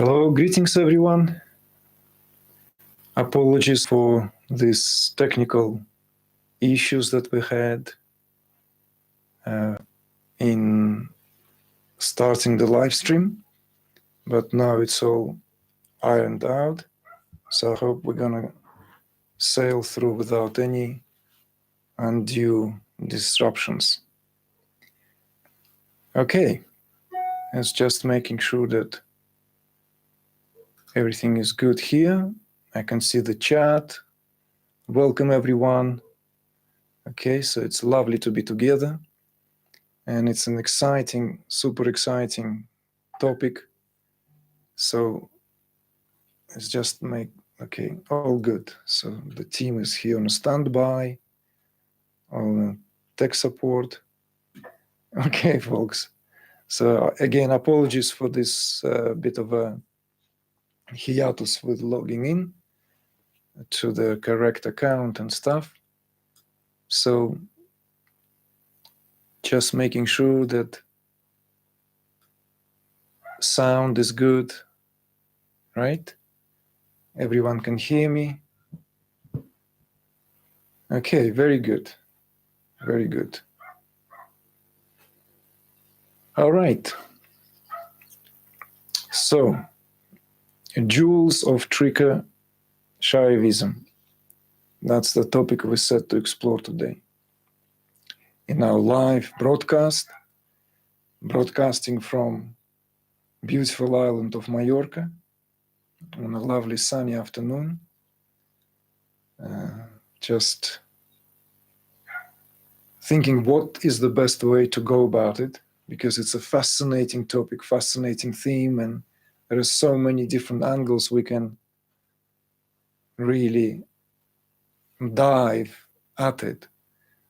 Hello, greetings everyone. Apologies for these technical issues that we had in starting the live stream, but now it's all ironed out. So I hope we're gonna sail through without any undue disruptions. Okay, it's just making sure that everything is good here. I can see the chat. Welcome everyone. Okay, so it's lovely to be together, and it's an exciting, super exciting topic. So let's just make, okay, all good. So the team is here on standby, all tech support. Okay, folks. So again, apologies for this bit of a hiatus with logging in to the correct account and stuff. So just making sure that sound is good, right? Everyone can hear me. Okay, very good. Very good. All right. So, jewels of Trika Shaivism. That's the topic we set to explore today. In our live broadcast, broadcasting from beautiful island of Mallorca on a lovely sunny afternoon. Just thinking what is the best way to go about it, because it's a fascinating topic, fascinating theme, and there are so many different angles we can really dive at it.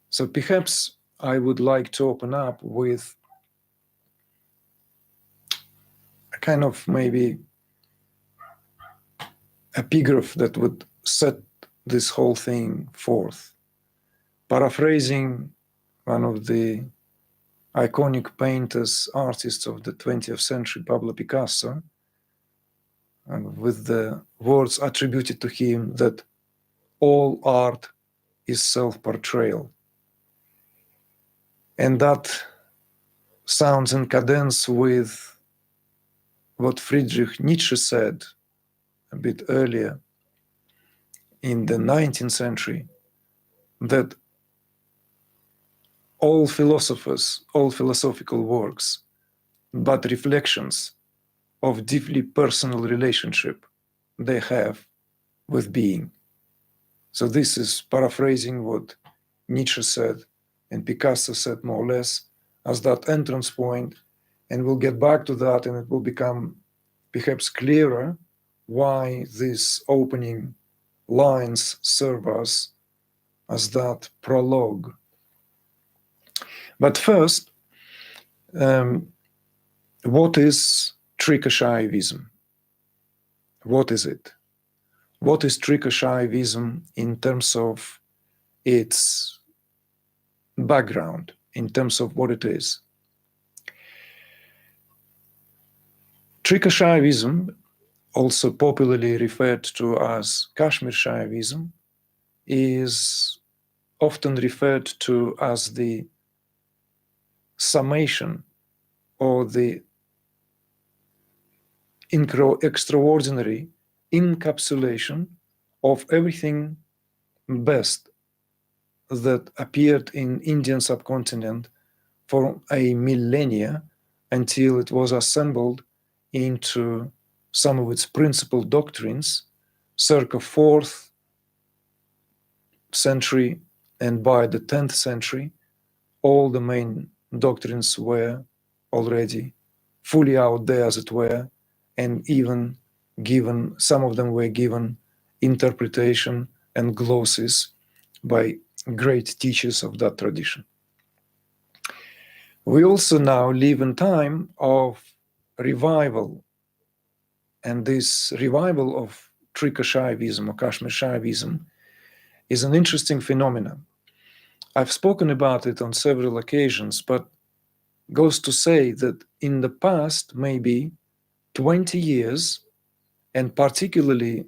So perhaps I would like to open up with a kind of maybe epigraph that would set this whole thing forth. Paraphrasing one of the iconic painters, artists of the 20th century, Pablo Picasso, with the words attributed to him that all art is self-portrayal. And that sounds in cadence with what Friedrich Nietzsche said a bit earlier in the 19th century, that all philosophers, all philosophical works, but reflections of deeply personal relationship they have with being. So this is paraphrasing what Nietzsche said and Picasso said more or less as that entrance point, and we'll get back to that, and it will become perhaps clearer why these opening lines serve us as that prologue. But first, what is Trika Shaivism? What is it? What is Trika Shaivism in terms of its background, in terms of what it is? Trika Shaivism, also popularly referred to as Kashmir Shaivism, is often referred to as the summation or the extraordinary encapsulation of everything best that appeared in Indian subcontinent for a millennia until it was assembled into some of its principal doctrines circa 4th century, and by the 10th century all the main doctrines were already fully out there, as it were, and even given, some of them were given interpretation and glosses by great teachers of that tradition. We also now live in time of revival, and this revival of Trika Shaivism or Kashmir Shaivism is an interesting phenomenon. I've spoken about it on several occasions, but goes to say that in the past, maybe 20 years, and particularly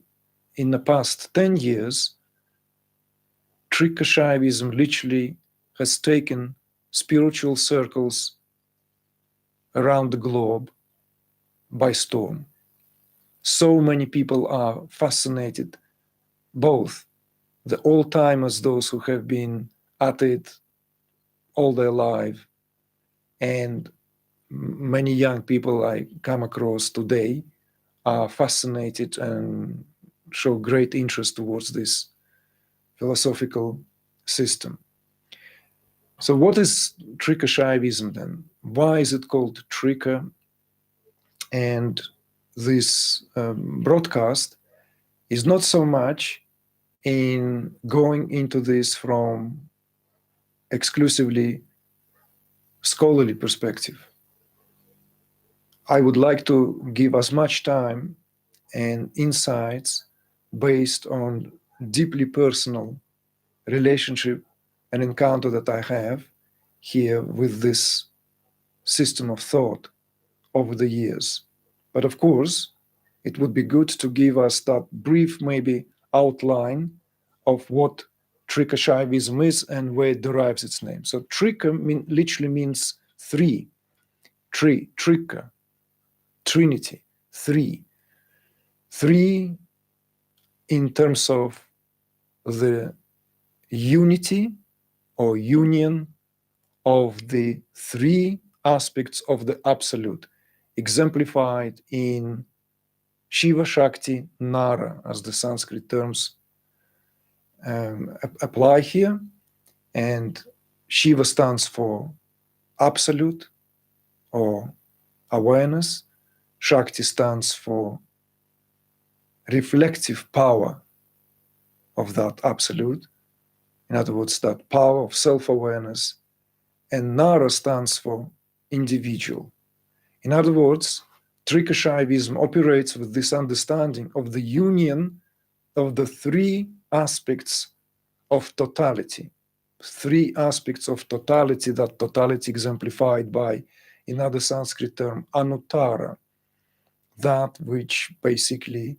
in the past 10 years, Trika Shaivism literally has taken spiritual circles around the globe by storm. So many people are fascinated, both the old-timers, those who have been at it all their life, and many young people I come across today are fascinated and show great interest towards this philosophical system. So what is Trika Shaivism then? Why is it called Trika? And this broadcast is not so much in going into this from exclusively scholarly perspective. I would like to give as much time and insights based on deeply personal relationship and encounter that I have here with this system of thought over the years. But of course, it would be good to give us that brief, maybe, outline of what Trika Shaivism is and where it derives its name. So Trika literally means three, Trika, Trinity, three. Three in terms of the unity or union of the three aspects of the absolute, exemplified in Shiva, Shakti, Nara, as the Sanskrit terms apply here. And Shiva stands for absolute or awareness. Shakti stands for reflective power of that absolute. In other words, that power of self-awareness. And Nara stands for individual. In other words, Trika Shaivism operates with this understanding of the union of the three aspects of totality. Three aspects of totality, that totality exemplified by another Sanskrit term, anuttara, that which basically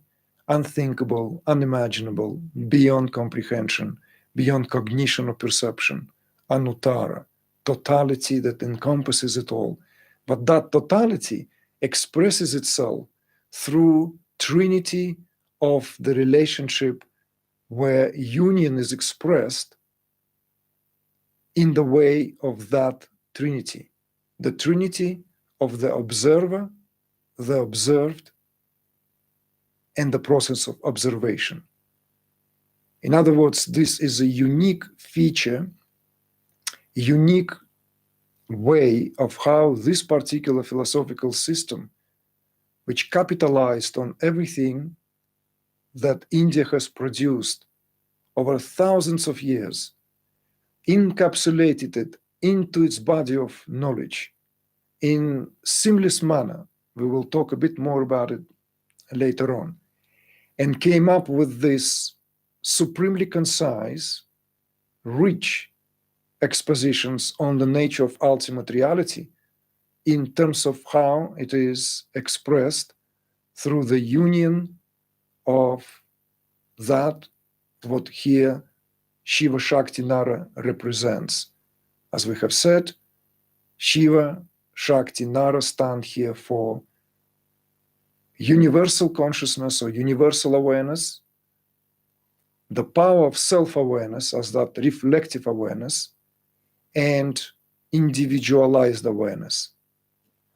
unthinkable, unimaginable, beyond comprehension, beyond cognition or perception, anuttara, totality that encompasses it all. But that totality expresses itself through trinity of the relationship where union is expressed in the way of that trinity, the trinity of the observer, the observed, and the process of observation. In other words, this is a unique feature, unique way of how this particular philosophical system, which capitalized on everything that India has produced over thousands of years, encapsulated it into its body of knowledge in seamless manner. We will talk a bit more about it later on, and came up with this supremely concise, rich expositions on the nature of ultimate reality in terms of how it is expressed through the union of that what here Shiva, Shakti, Nara represents. As we have said, Shiva, Shakti, Nara stand here for universal consciousness or universal awareness, the power of self-awareness as that reflective awareness, and individualized awareness,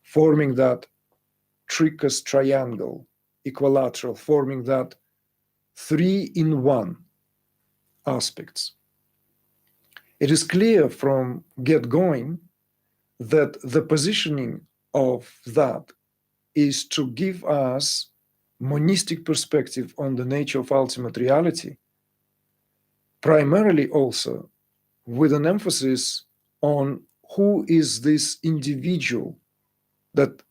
forming that Trika's triangle, equilateral, forming that three-in-one aspects. It is clear from get-going that the positioning of that is to give us monistic perspective on the nature of ultimate reality, primarily also with an emphasis on who is this individual that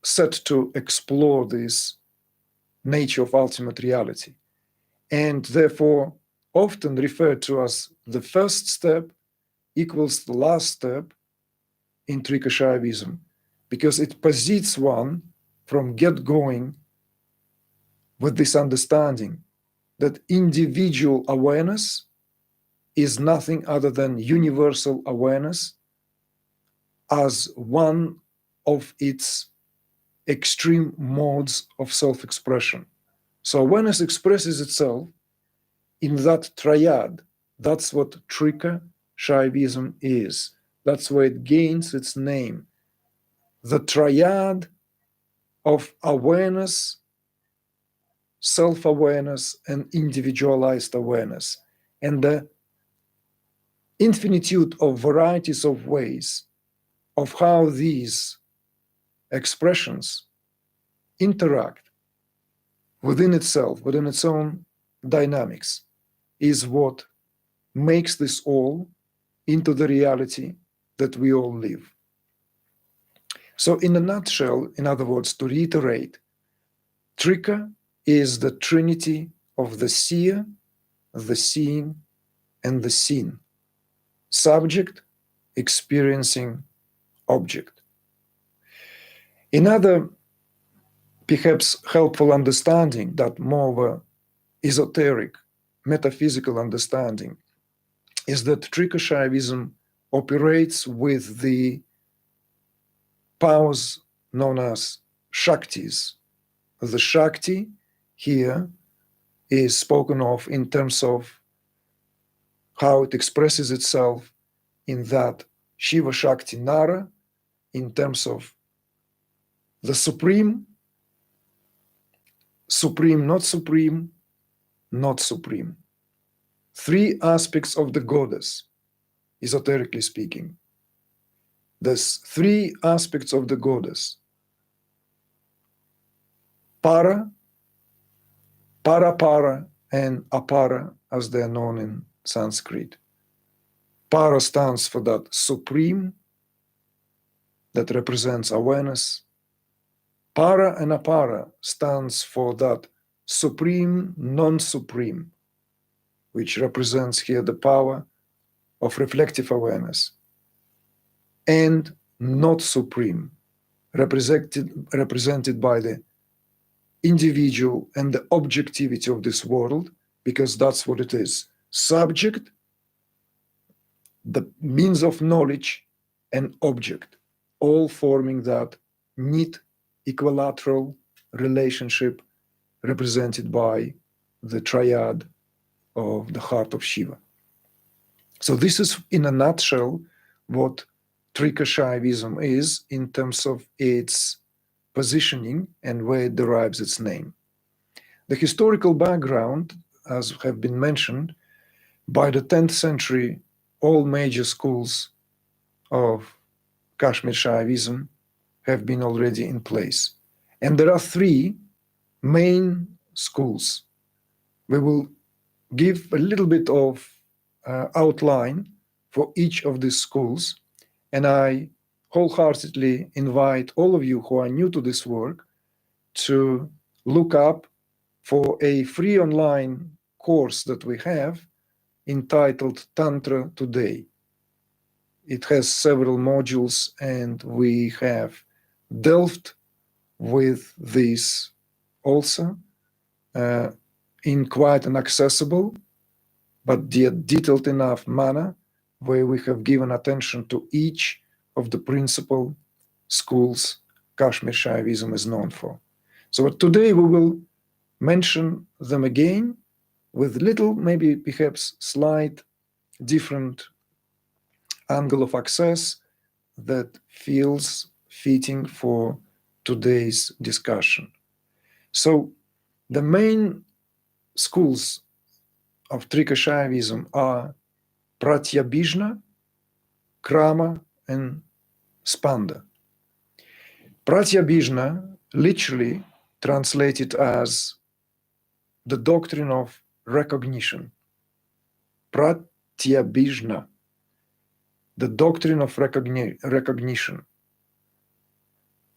set to explore this nature of ultimate reality, and therefore often referred to as the first step equals the last step in Trika Shaivism, because it posits one from get-going with this understanding that individual awareness is nothing other than universal awareness as one of its extreme modes of self-expression. So awareness expresses itself in that triad. That's what Trika Shaivism is. That's where it gains its name. The triad of awareness, self-awareness, and individualized awareness, and the infinitude of varieties of ways of how these expressions interact within itself, within its own dynamics, is what makes this all into the reality that we all live. So in a nutshell, in other words, to reiterate, Trika is the trinity of the seer, the seeing, and the seen. Subject, experiencing, object. Another perhaps helpful understanding, that more of a esoteric, metaphysical understanding, is that Trika Shaivism operates with the powers known as Shaktis. The Shakti here is spoken of in terms of how it expresses itself in that Shiva Shakti Nara, in terms of the supreme, supreme, not supreme, not supreme. Three aspects of the goddess, esoterically speaking. There's three aspects of the goddess. Para, para, and apara, as they are known in Sanskrit. Para stands for that supreme that represents awareness. Para and apara stands for that supreme, non-supreme, which represents here the power of reflective awareness. And not supreme, represented by the individual and the objectivity of this world, because that's what it is. Subject, the means of knowledge, and object, all forming that neat equilateral relationship represented by the triad of the heart of Shiva. So this is, in a nutshell, what Trika Shaivism is in terms of its positioning and where it derives its name. The historical background, as have been mentioned, by the 10th century, all major schools of Kashmir Shaivism have been already in place. And there are three main schools. We will give a little bit of outline for each of these schools, and I wholeheartedly invite all of you who are new to this work to look up for a free online course that we have entitled Tantra Today. It has several modules, and we have delved with this also in quite an accessible but detailed enough manner, where we have given attention to each of the principal schools Kashmir Shaivism is known for. So today we will mention them again with little, maybe perhaps slight different angle of access that feels fitting for today's discussion. So the main schools of Trika Shaivism are Pratyabhijna, Krama, and Spanda. Pratyabhijna literally translated as the doctrine of recognition. Pratyabhijna, the doctrine of recognition,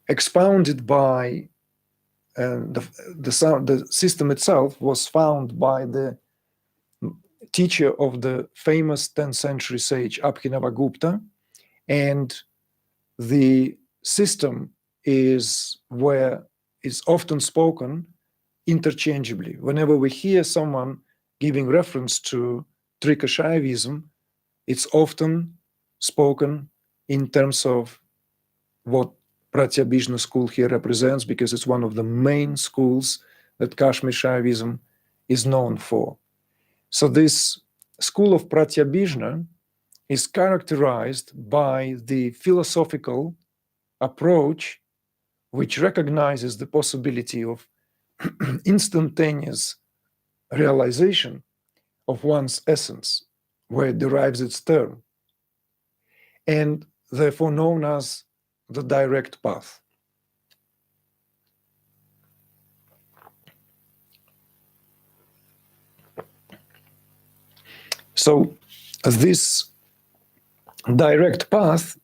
expounded by the system itself was found by the teacher of the famous 10th century sage Abhinavagupta, and the system is where is often spoken interchangeably. Whenever we hear someone giving reference to Trika Shaivism, it's often spoken in terms of what Pratyabhijna school here represents, because it's one of the main schools that Kashmir Shaivism is known for. So this school of Pratyabhijna is characterized by the philosophical approach which recognizes the possibility of instantaneous realization of one's essence, where it derives its term, and therefore known as the direct path. So this direct path,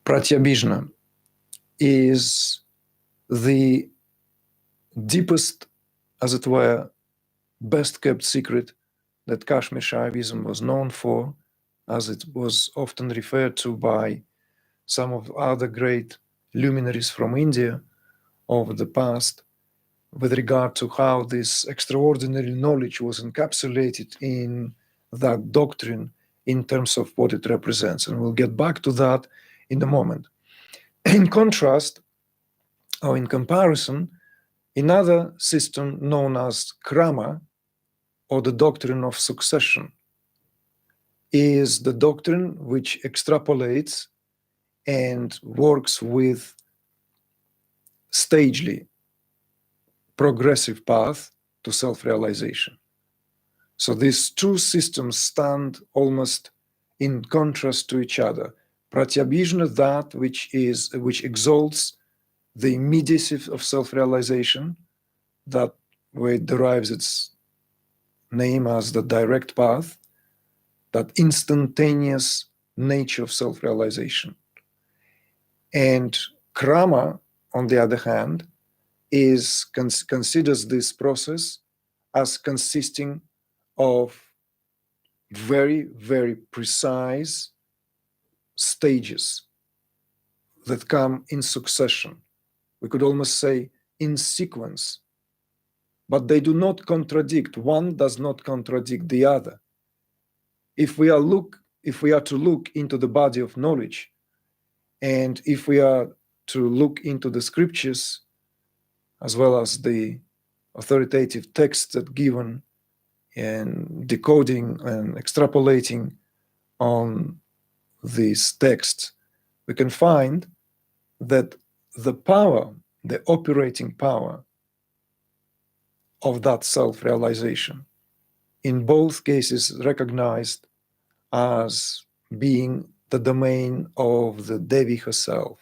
Pratyabhijna, is the deepest, as it were, best kept secret that Kashmir Shaivism was known for, as it was often referred to by some of other great luminaries from India over the past, with regard to how this extraordinary knowledge was encapsulated in that doctrine in terms of what it represents. And we'll get back to that in a moment. In contrast, or in comparison, another system known as Krama, or the doctrine of succession, is the doctrine which extrapolates and works with stagely progressive path to self-realization. So these two systems stand almost in contrast to each other. Pratyabhijna, that which exalts the immediacy of self-realization, that where it derives its name as the direct path, that instantaneous nature of self-realization. And Krama, on the other hand, considers this process as consisting of very, very precise stages that come in succession. We could almost say in sequence, but they do not contradict. One does not contradict the other. If we are to look into the body of knowledge, and if we are to look into the scriptures, as well as the authoritative texts that given and decoding and extrapolating on these texts, we can find that the power, the operating power of that self-realization, in both cases recognized as being the domain of the Devi herself,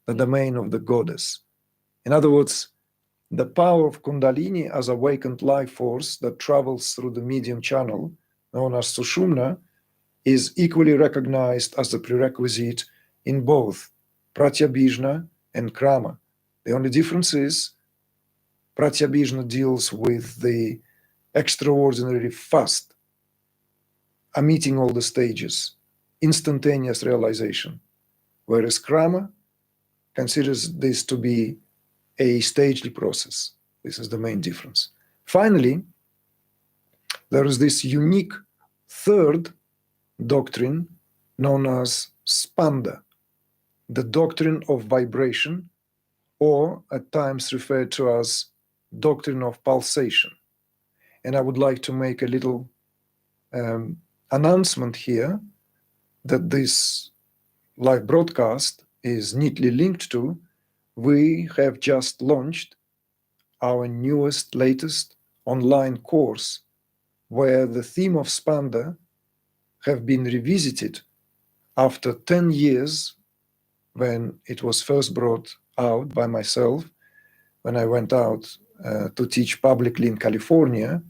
the domain of the goddess. In other words, the power of Kundalini as awakened life force that travels through the medium channel, known as Sushumna, is equally recognized as the prerequisite in both Pratyabhijna and Krama. The only difference is Pratyabhijna deals with the extraordinarily fast, omitting all the stages, instantaneous realization, whereas Krama considers this to be a stagely process. This is the main difference. Finally, there is this unique third doctrine known as SPANDA, the doctrine of vibration, or at times referred to as doctrine of pulsation. And I would like to make a little announcement here that this live broadcast is neatly linked to. We have just launched our newest, latest online course, where the theme of SPANDA have been revisited after 10 years, when it was first brought out by myself, when I went out to teach publicly in California.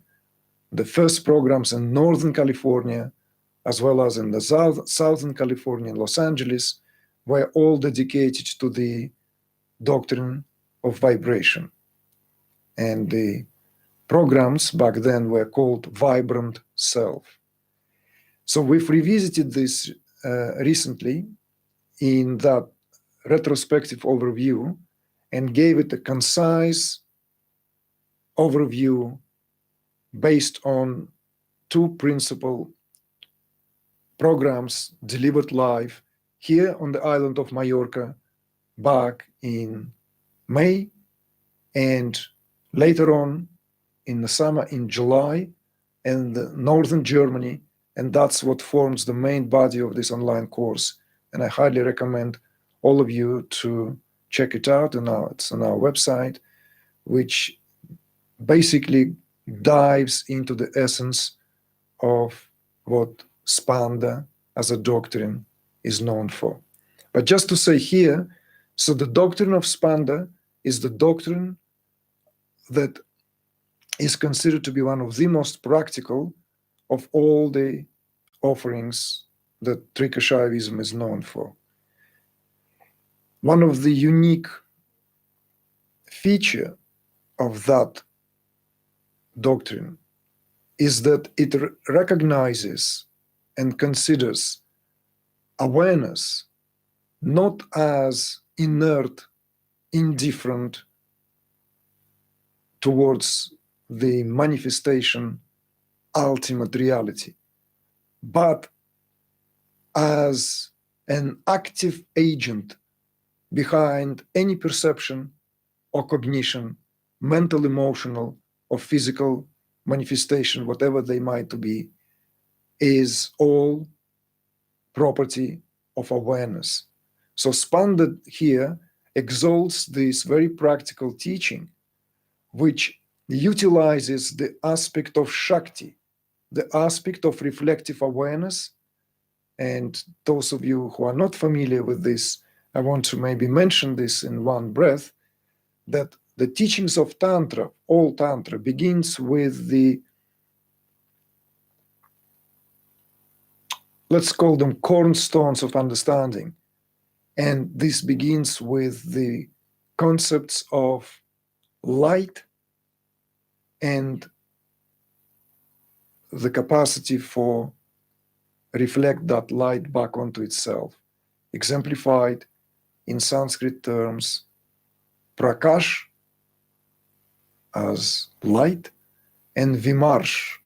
The first programs in Northern California, as well as in the Southern California and Los Angeles, were all dedicated to the doctrine of vibration. And the programs back then were called Vibrant Self. So we've revisited this recently in that retrospective overview, and gave it a concise overview based on two principal programs delivered live here on the island of Mallorca back in May, and later on in the summer in July in northern Germany. And that's what forms the main body of this online course. And I highly recommend all of you to check it out. And now it's on our website, which basically dives into the essence of what SPANDA as a doctrine is known for. But just to say here, so the doctrine of SPANDA is the doctrine that is considered to be one of the most practical of all the offerings that Trika Shaivism is known for. One of the unique feature of that doctrine is that it recognizes and considers awareness not as inert, indifferent towards the manifestation ultimate reality, but as an active agent behind any perception or cognition, mental, emotional, or physical manifestation, whatever they might be, is all property of awareness. So SPANDA here exalts this very practical teaching, which utilizes the aspect of Shakti, the aspect of reflective awareness. And those of you who are not familiar with this, I want to maybe mention this in one breath, that the teachings of Tantra, all Tantra, begins with the, let's call them cornerstones of understanding. And this begins with the concepts of light and the capacity for reflect that light back onto itself, exemplified in Sanskrit terms, prakash as light, and vimarsh,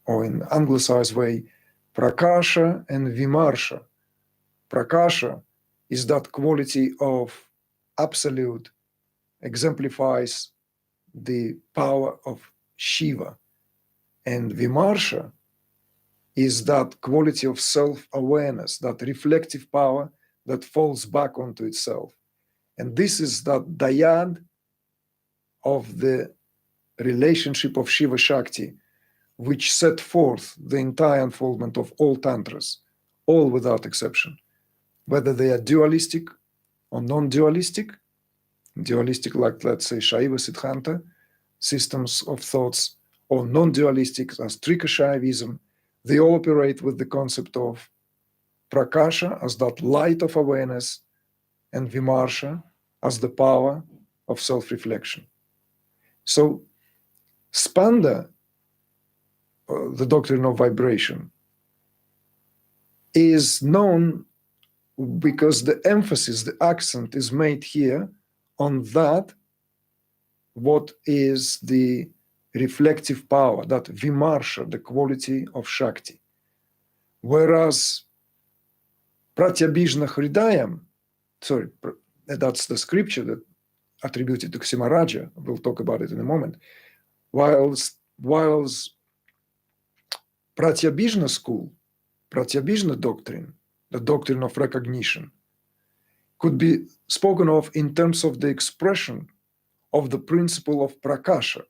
or in anglicized way, prakasha and vimarsha. Prakasha is that quality of absolute, exemplifies the power of Shiva. And vimarsha is that quality of self-awareness, that reflective power that falls back onto itself. And this is that dyad of the relationship of Shiva Shakti, which set forth the entire unfoldment of all tantras, all without exception, whether they are dualistic or non-dualistic, dualistic like, let's say, Shaiva Siddhanta systems of thoughts, or non-dualistic as Trika Shaivism. They all operate with the concept of prakasha as that light of awareness, and vimarsha as the power of self-reflection. So SPANDA, the doctrine of vibration, is known because the emphasis, the accent is made here on that, what is the reflective power, that vimarsha, the quality of Shakti. Whereas pratyabhijna hridayam, sorry, that's the scripture that attributed to Ksima-Raja, we'll talk about it in a moment, whilst pratyabhijna school, pratyabhijna doctrine, the doctrine of recognition, could be spoken of in terms of the expression of the principle of prakasha,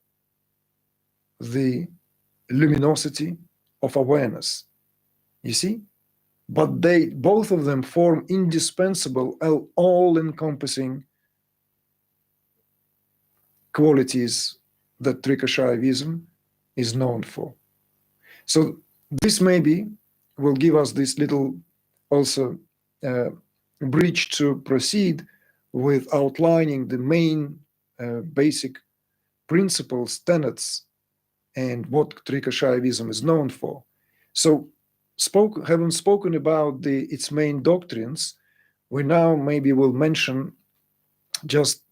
the luminosity of awareness. You see? But they, both of them form indispensable, all-encompassing qualities that Trika Shaivism is known for. So this maybe will give us this little also bridge to proceed with outlining the main basic principles, tenets, and what Trika Shaivism is known for. So having spoken about its main doctrines, we now maybe will mention just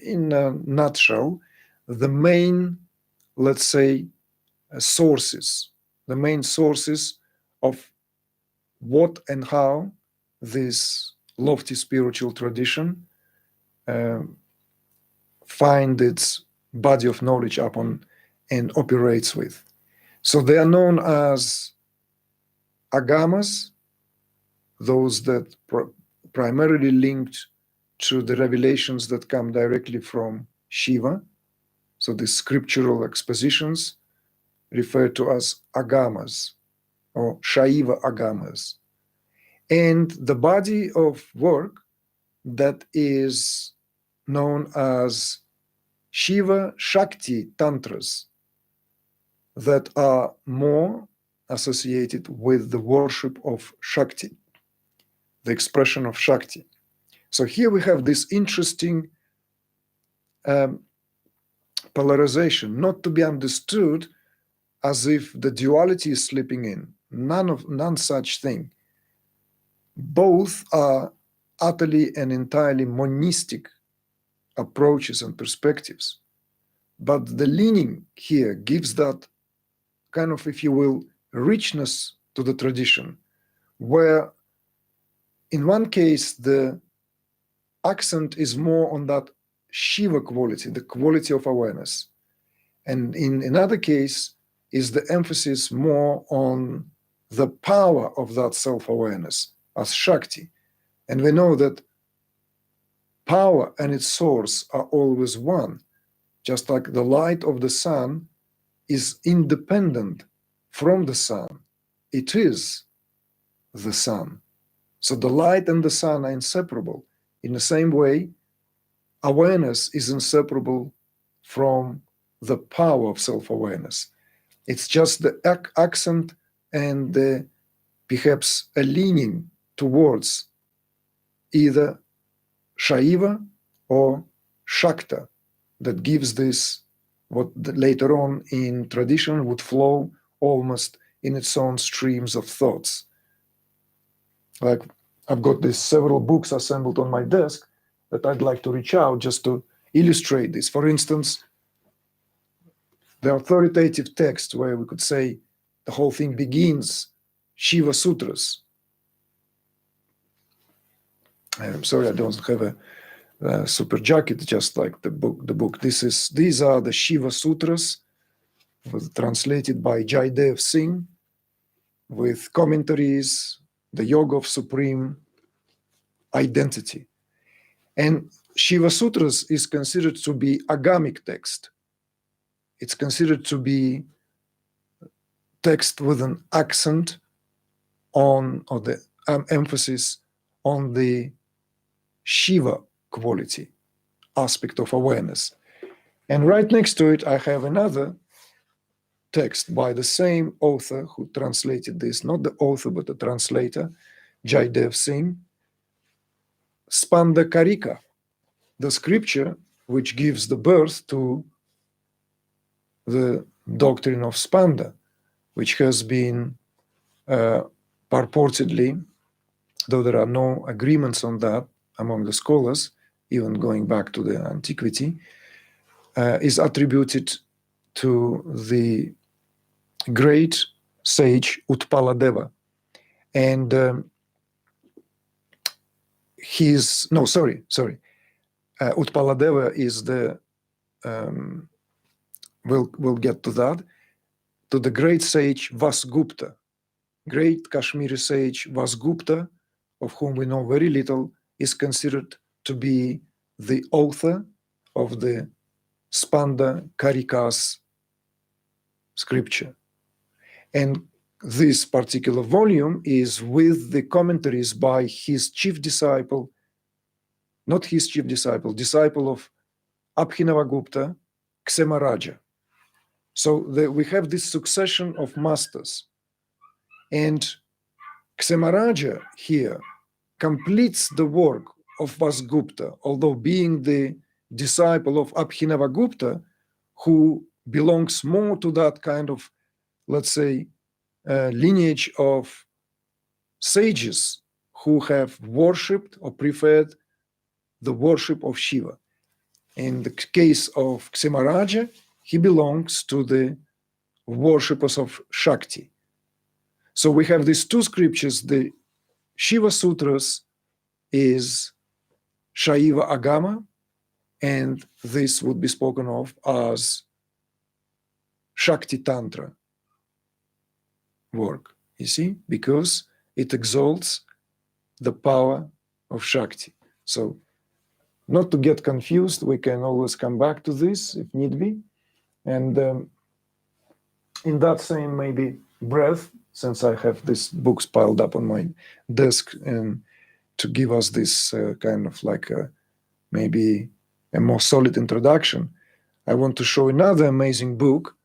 in a nutshell, the main, let's say, sources, the main sources of what and how this lofty spiritual tradition find its body of knowledge upon and operates with. So they are known as agamas, those that primarily linked to the revelations that come directly from Shiva. So the scriptural expositions referred to as agamas or Shaiva agamas. And the body of work that is known as Shiva Shakti Tantras that are more associated with the worship of Shakti, the expression of Shakti. So here we have this interesting polarization, not to be understood as if the duality is slipping in. None such thing. Both are utterly and entirely monistic approaches and perspectives. But the leaning here gives that kind of, if you will, richness to the tradition, where in one case the accent is more on that Shiva quality, the quality of awareness. And in another case is the emphasis more on the power of that self-awareness as Shakti. And we know that power and its source are always one, just like the light of the sun is independent from the sun. It is the sun. So the light and the sun are inseparable. In the same way, awareness is inseparable from the power of self-awareness. It's just the accent and perhaps a leaning towards either Shaiva or Shakta that gives this what later on in tradition would flow almost in its own streams of thoughts. Like I've got these several books assembled on my desk that I'd like to reach out just to illustrate this. For instance, the authoritative text where we could say the whole thing begins, Shiva Sutras. I'm sorry, I don't have a super jacket, just like the book. These are the Shiva Sutras, translated by Jaidev Singh, with commentaries, the Yoga of Supreme Identity. And Shiva Sutras is considered to be agamic text. It's considered to be text with an accent on, or the emphasis on the Shiva quality, aspect of awareness. And right next to it, I have another text by the same author who translated this, not the author, but the translator, Jaidev Singh, Spanda Karika, the scripture which gives the birth to the doctrine of Spanda, which has been purportedly, though there are no agreements on that among the scholars, even going back to the antiquity, is attributed to the great sage Utpaladeva. And Utpaladeva is the, we'll get to that, to the great sage Vasgupta, great Kashmiri sage Vasgupta, of whom we know very little, is considered to be the author of the Spanda Karikas scripture. And this particular volume is with the commentaries by his chief disciple, not his chief disciple, disciple of Abhinavagupta, Ksemaraja. So we have this succession of masters. And Ksemaraja here completes the work of Vasgupta, although being the disciple of Abhinavagupta, who belongs more to that kind of, let's say, lineage of sages who have worshipped or preferred the worship of Shiva. In the case of Kshemaraj, he belongs to the worshippers of Shakti. So we have these two scriptures. The Shiva Sutras is Shaiva Agama, and this would be spoken of as Shakti Tantra work, you see, because it exalts the power of Shakti. So not to get confused, we can always come back to this if need be. And in that same maybe breath, since I have these books piled up on my desk, and to give us this kind of like maybe a more solid introduction, I want to show another amazing book,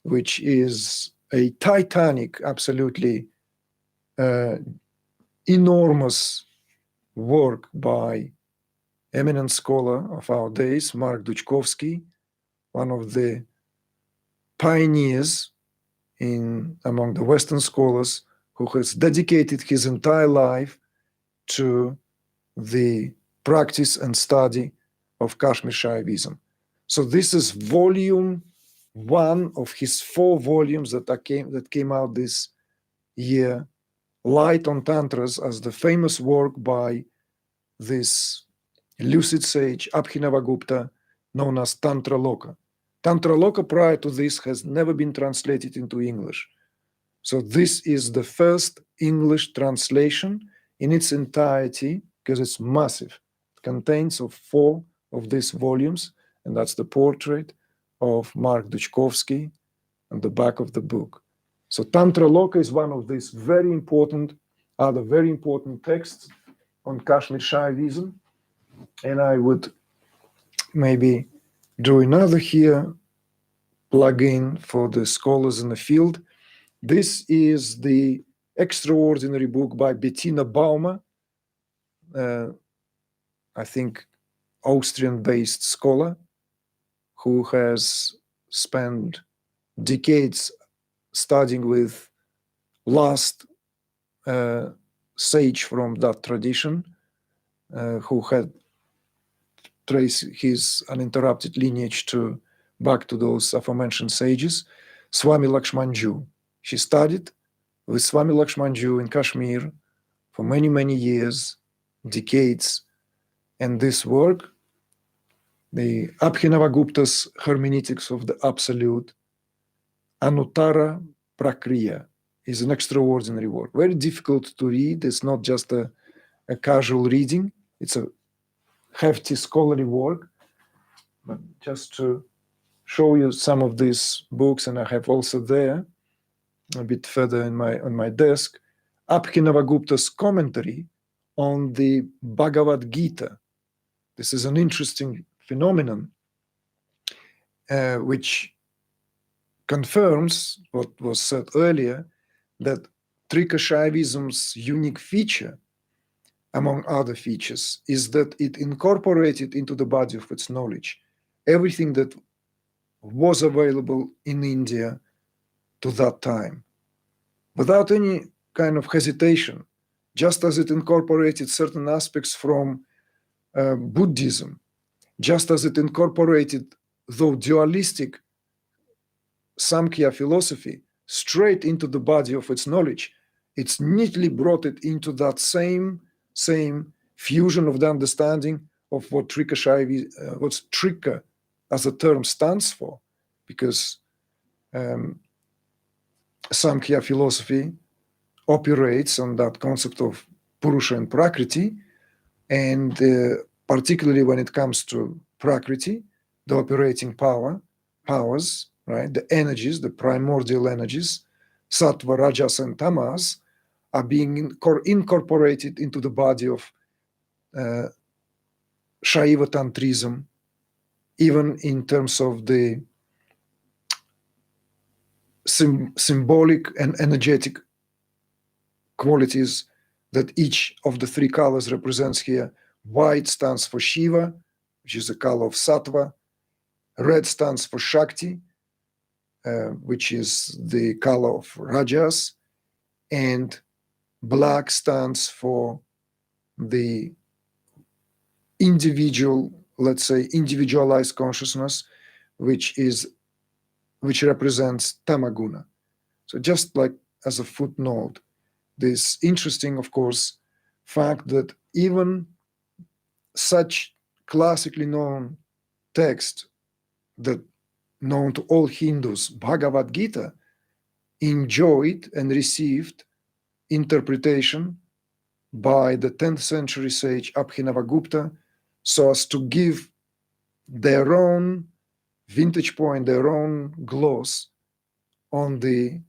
which is a titanic, absolutely enormous work by eminent scholar of our days, Mark Dutchkovsky, one of the pioneers among the Western scholars, who has dedicated his entire life to the practice and study of Kashmir Shaivism. So this is volume 1 of his 4 volumes that came out this year, Light on Tantras, as the famous work by this lucid sage Abhinavagupta, known as Tantra Loka. Tantra Loka prior to this has never been translated into English. So this is the first English translation in its entirety, because it's massive. It contains 4 of these volumes, and that's the portrait of Mark Dutchkovsky on the back of the book. So Tantra Loka is one of these very important texts on Kashmir Shaivism. And I would maybe do another here, plug in for the scholars in the field. This is the extraordinary book by Bettina Baumer, I think Austrian-based scholar, who has spent decades studying with last sage from that tradition, who had traced his uninterrupted lineage back to those aforementioned sages, Swami Lakshmanju. She studied with Swami Lakshmanju in Kashmir for many, many years, decades, and this work, the Abhinavagupta's Hermeneutics of the Absolute, Anuttara Prakriya, is an extraordinary work. Very difficult to read. It's not just a casual reading. It's a hefty scholarly work. But just to show you some of these books, and I have also there, a bit further on my desk, Abhinavagupta's commentary on the Bhagavad Gita. This is an interesting phenomenon, which confirms what was said earlier, that Trika Shaivism's unique feature, among other features, is that it incorporated into the body of its knowledge everything that was available in India to that time, without any kind of hesitation, just as it incorporated certain aspects from Buddhism, just as it incorporated, though dualistic, Samkhya philosophy straight into the body of its knowledge. It's neatly brought it into that same fusion of the understanding of what what's Trika as a term stands for, because Samkhya philosophy operates on that concept of Purusha and Prakriti, and particularly when it comes to Prakriti, the operating powers, right, the energies, the primordial energies, Sattva, Rajas, and Tamas, are being incorporated into the body of Shaiva Tantrism, even in terms of the symbolic and energetic qualities that each of the 3 colors represents here. White stands for Shiva, which is the color of Sattva. Red stands for Shakti, which is the color of Rajas. And black stands for the individual let's say, individualized consciousness, which represents tamaguna. So just like as a footnote, this interesting, of course, fact that even such classically known text that known to all Hindus, Bhagavad Gita, enjoyed and received interpretation by the 10th century sage Abhinavagupta so as to give their own vintage point, their own gloss on the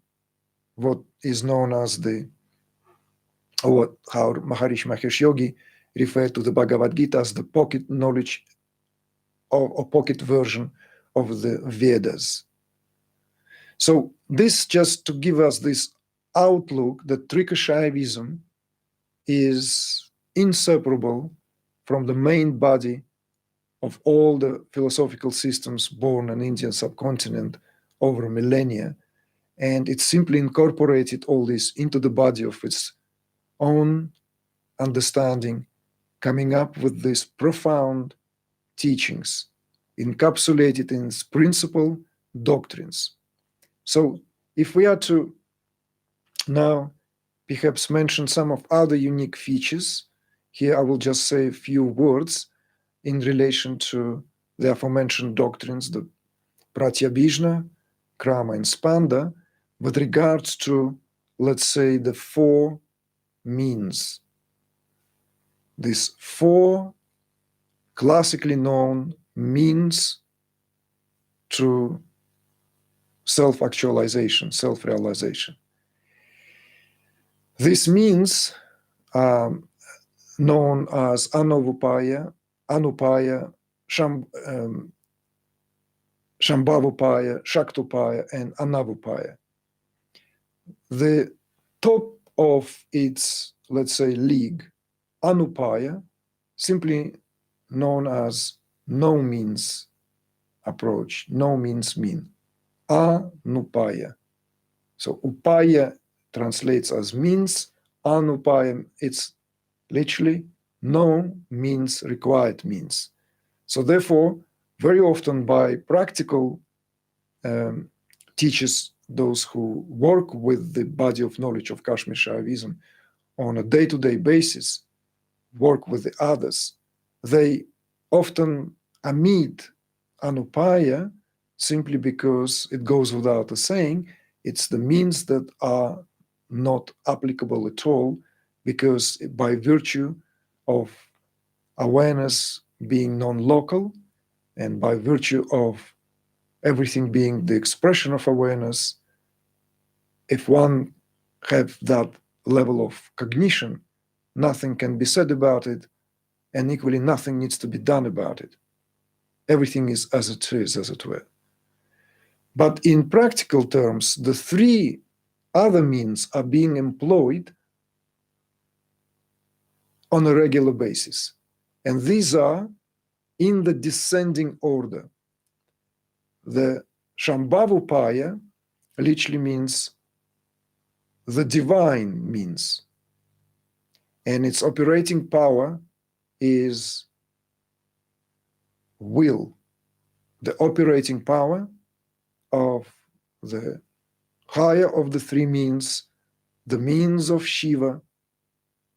what is known as the, or how Maharishi Mahesh Yogi referred to the Bhagavad Gita as the pocket knowledge or pocket version of the Vedas. So this just to give us this outlook that Trika Shaivism is inseparable from the main body of all the philosophical systems born on Indian subcontinent over millennia, and it simply incorporated all this into the body of its own understanding, coming up with these profound teachings encapsulated in its principal doctrines. So if we are to now perhaps mention some of other unique features, here I will just say a few words in relation to the aforementioned doctrines, the Pratyabhijna, Krama, and Spanda, with regards to, let's say, the four means. These four classically known means to self-actualization, self-realization. This means known as Anavupaya, Anupaya, Shambhavupaya, Shaktupaya, and Anavupaya. The top of its, let's say, league, Anupaya, simply known as no means approach, no means mean. Anupaya. So Upaya translates as means, Anupaya, it's literally no means required means. So therefore, very often by practical teachers, those who work with the body of knowledge of Kashmir Shaivism on a day-to-day basis, work with the others, they often omit Anupaya simply because it goes without a saying, it's the means that are not applicable at all, because by virtue of awareness being non-local and by virtue of everything being the expression of awareness, if one have that level of cognition, nothing can be said about it, and equally nothing needs to be done about it. Everything is as it is, as it were. But in practical terms, the three other means are being employed on a regular basis. And these are in the descending order. The Shambhavupaya literally means the divine means. And its operating power is will. The operating power of the higher of the three means, the means of Shiva,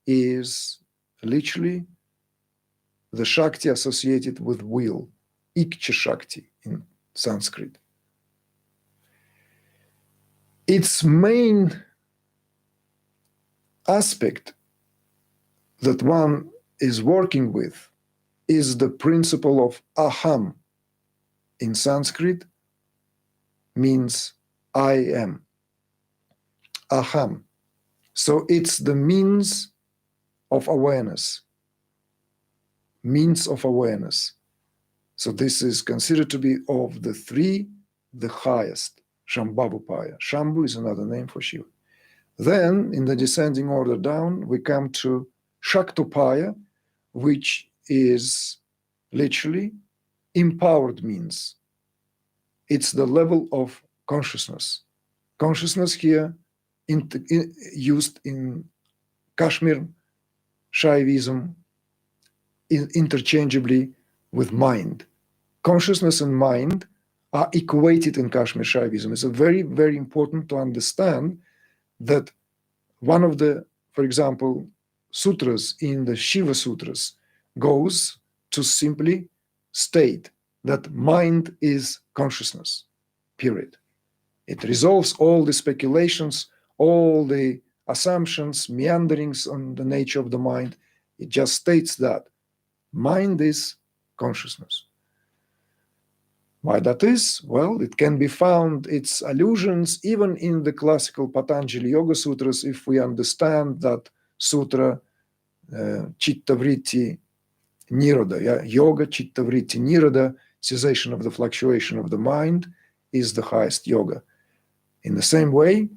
is literally the Shakti associated with will, Ikcha Shakti in Sanskrit. Its main aspect that one is working with is the principle of aham. In Sanskrit means I am. Aham. So it's the means of awareness. Means of awareness. So this is considered to be of the three, the highest, Shambhavupaya. Shambhu is another name for Shiva. Then, in the descending order down, we come to Shaktupaya, which is literally empowered means. It's the level of consciousness. Consciousness here used in Kashmir Shaivism interchangeably with mind. Consciousness and mind are equated in Kashmir Shaivism. It's very, very important to understand that one of the, for example, sutras in the Shiva Sutras goes to simply state that mind is consciousness, period. It resolves all the speculations, all the assumptions, meanderings on the nature of the mind. It just states that mind is consciousness. Why that is? Well, it can be found, its allusions, even in the classical Patanjali Yoga Sutras, if we understand that sutra, Chitta Vritti Nirodha, Yoga Chitta Vritti Nirodha, cessation of the fluctuation of the mind, is the highest yoga. In the same way,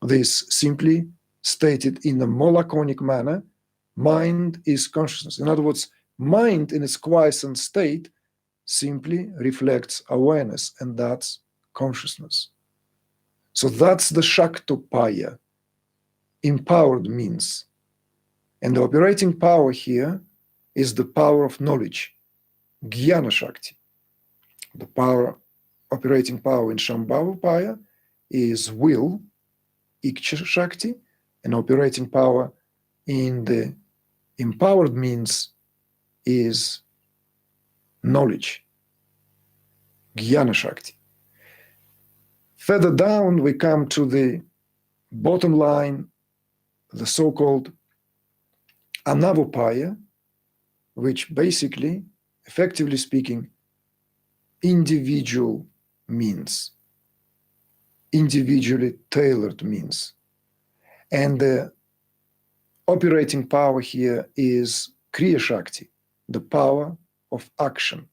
this simply stated in a more laconic manner, mind is consciousness. In other words, mind in its quiescent state simply reflects awareness, and that's consciousness. So that's the Shaktopaya, empowered means. And the operating power here is the power of knowledge, Jnana Shakti. The operating power in Shambhavapaya is will, Iksha Shakti, and operating power in the empowered means is knowledge, Jnana Shakti. Further down, we come to the bottom line, the so-called Anavopaya, which basically, effectively speaking, individual means, individually tailored means. And the operating power here is Kriya Shakti, the power of action.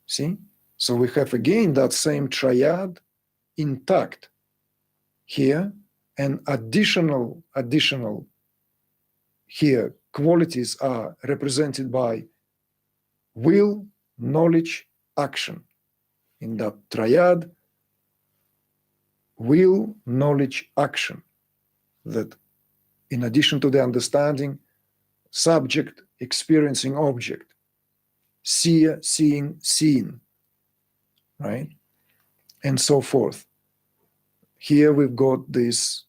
See? So we have again that same triad intact here, and additional here qualities are represented by will, knowledge, action. In that triad, will, knowledge, action, that in addition to the understanding, subject, experiencing object, seer, seeing, seen, right? And so forth. Here we've got these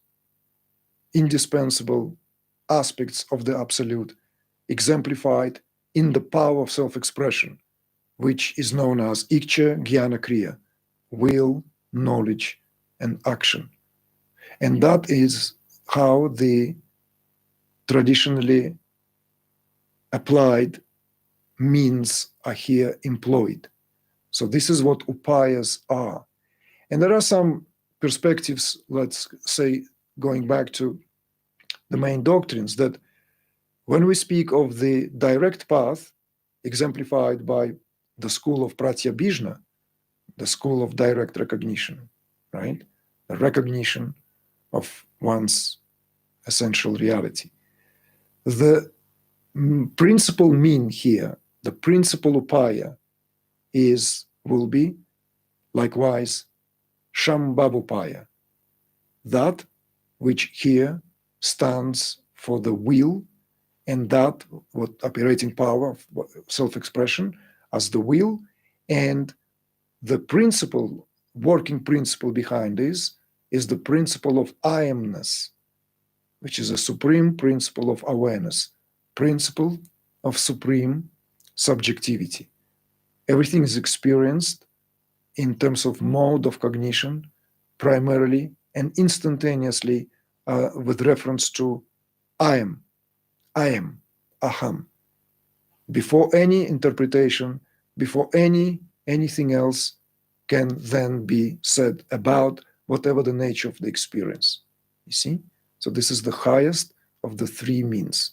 indispensable aspects of the Absolute exemplified in the power of self-expression, which is known as Ikcha Jnana Kriya, will, knowledge, and action. And that is how the traditionally applied means are here employed. So this is what Upayas are. And there are some perspectives, let's say, going back to the main doctrines, that when we speak of the direct path, exemplified by the school of Pratyabhijna, the school of direct recognition, right? The recognition of one's essential reality. The principal mean here, the principal upaya, will be likewise Shambhavupaya, that which here stands for the will, and that what operating power of self-expression as the will, and the principle, working principle behind this is the principle of I amness, which is a supreme principle of awareness, principle of supreme subjectivity. Everything is experienced in terms of mode of cognition, primarily and instantaneously with reference to I am, aham. Before any interpretation, before anything else can then be said about whatever the nature of the experience. You see? So this is the highest of the three means.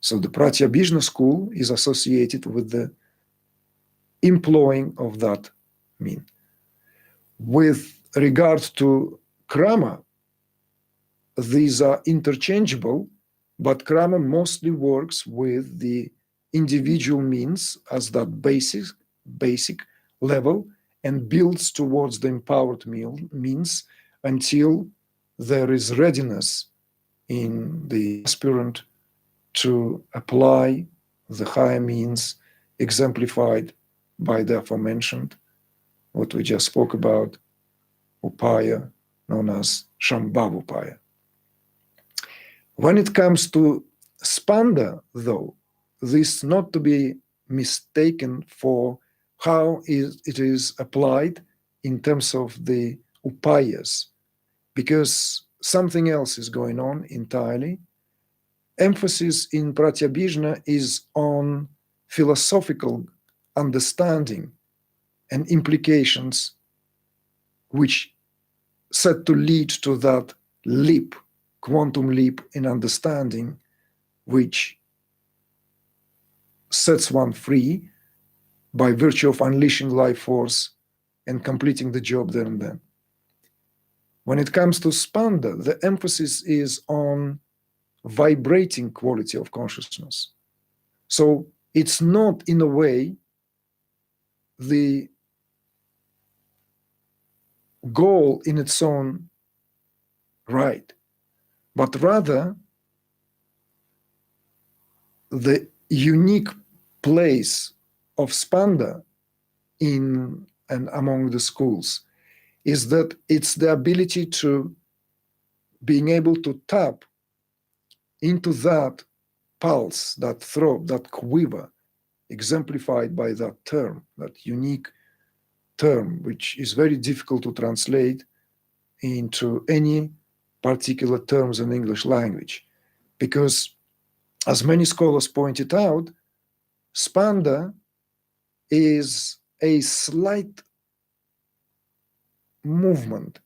So the Pratyabhijna school is associated with the employing of that mean. With regard to krama, these are interchangeable, but krama mostly works with the individual means as that basic level and builds towards the empowered means until there is readiness in the aspirant to apply the higher means exemplified by the aforementioned, what we just spoke about, Upaya, known as Shambhavupaya. When it comes to SPANDA, though, this not to be mistaken for how it is applied in terms of the Upayas, because something else is going on entirely. Emphasis in Pratyabhijna is on philosophical understanding and implications which said to lead to that leap, quantum leap in understanding, which sets one free by virtue of unleashing life force and completing the job there and then. When it comes to SPANDA, the emphasis is on vibrating quality of consciousness. So it's not, in a way, the goal in its own right, but rather the unique place of SPANDA in and among the schools is that it's the ability to being able to tap into that pulse, that throb, that quiver, exemplified by that term, that unique term, which is very difficult to translate into any particular terms in English language. Because, as many scholars pointed out, SPANDA is a slight movement,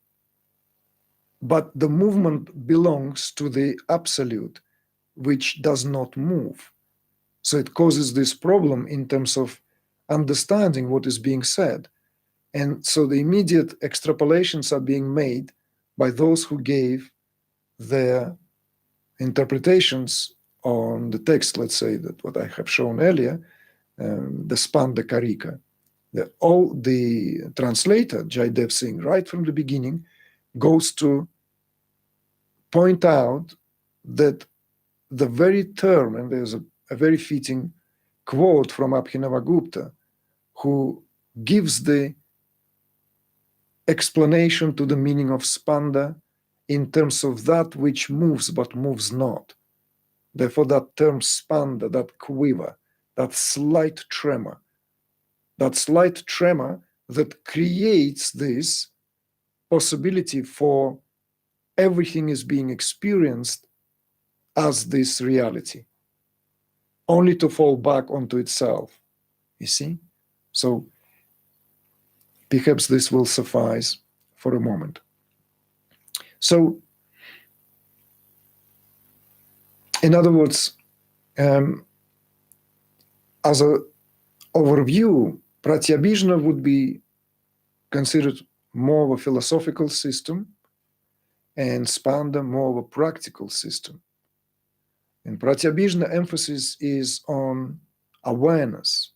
but the movement belongs to the absolute, which does not move. So it causes this problem in terms of understanding what is being said. And so the immediate extrapolations are being made by those who gave their interpretations on the text, let's say, that what I have shown earlier, the SPANDA Karika. The translator, Jaidev Singh, right from the beginning, goes to point out that the very term, and there's a very fitting quote from Abhinavagupta, who gives the explanation to the meaning of SPANDA in terms of that which moves but moves not. Therefore, that term SPANDA, that quiver, that slight tremor that creates this possibility for everything is being experienced as this reality, only to fall back onto itself, you see? So perhaps this will suffice for a moment. So, in other words, as an overview, Pratyabhijna would be considered more of a philosophical system, and SPANDA more of a practical system. In Pratyabhijna, emphasis is on awareness,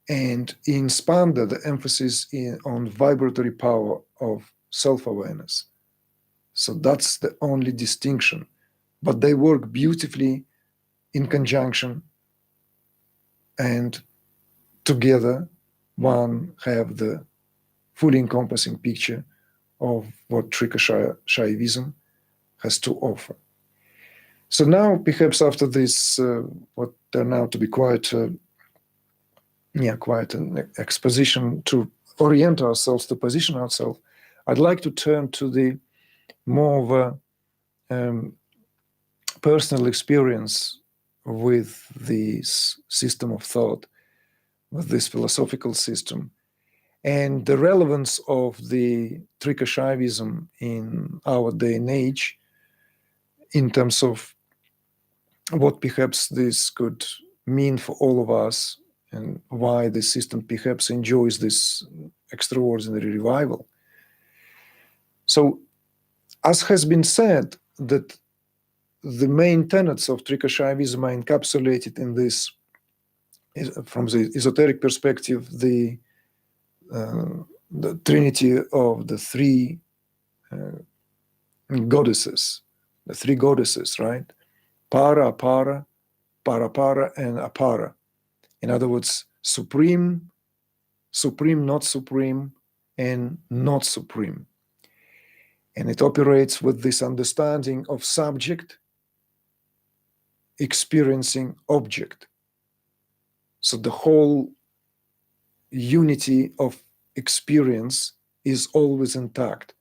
and in SPANDA, the emphasis is on vibratory power of self-awareness. So that's the only distinction, but they work beautifully in conjunction, and together one have the fully encompassing picture of what Trika Shaivism has to offer. So now, perhaps after this, what turned out to be quite an exposition to orient ourselves, to position ourselves, I'd like to turn to the more of a personal experience with this system of thought, with this philosophical system, and the relevance of the Trika Shaivism in our day and age in terms of what perhaps this could mean for all of us and why this system perhaps enjoys this extraordinary revival. So, as has been said, that the main tenets of Trika Shaivism are encapsulated in this, from the esoteric perspective, the trinity of the three goddesses, right? Para, Apara, and Apara. In other words, supreme, supreme, not supreme, and not supreme. And it operates with this understanding of subject experiencing object. So the whole unity of experience is always intact.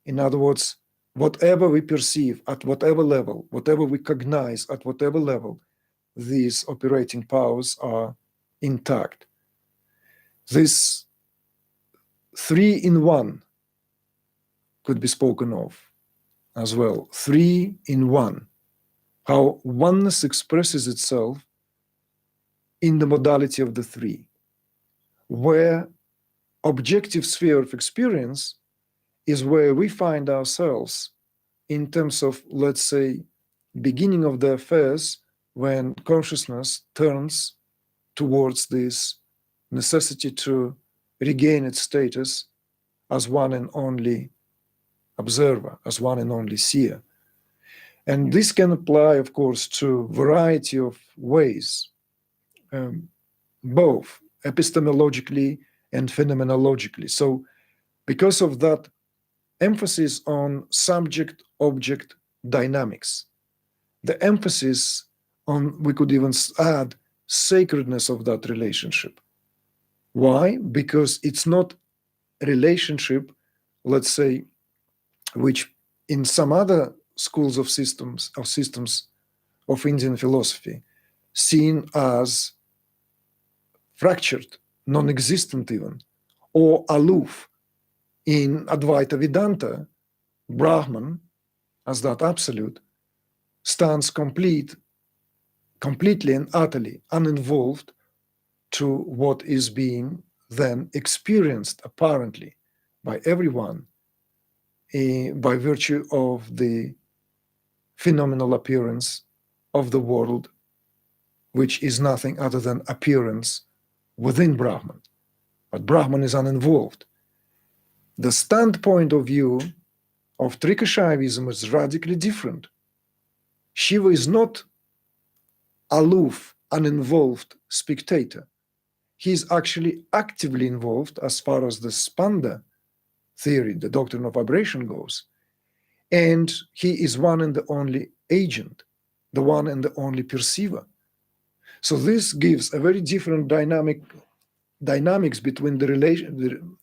In other words, whatever we perceive at whatever level, whatever we cognize at whatever level, these operating powers are intact. This 3-in-1 could be spoken of as well. 3-in-1. How oneness expresses itself in the modality of the three, where objective sphere of experience is where we find ourselves in terms of, let's say, beginning of the affairs, when consciousness turns towards this necessity to regain its status as one and only observer, as one and only seer. And this can apply, of course, to a variety of ways, both epistemologically and phenomenologically. So because of that emphasis on subject-object dynamics, the emphasis on, we could even add, sacredness of that relationship. Why? Because it's not a relationship, let's say, which in some other schools of systems of Indian philosophy, seen as fractured, non-existent even, or aloof. In Advaita Vedanta, Brahman, as that absolute, stands completely and utterly uninvolved to what is being then experienced apparently by everyone by virtue of the phenomenal appearance of the world, which is nothing other than appearance within Brahman. But Brahman is uninvolved. The standpoint of view of Trika Shaivism is radically different. Shiva is not aloof, uninvolved spectator. He is actually actively involved as far as the SPANDA theory, the doctrine of vibration, goes. And he is one and the only agent, the one and the only perceiver. So this gives a very different dynamics between the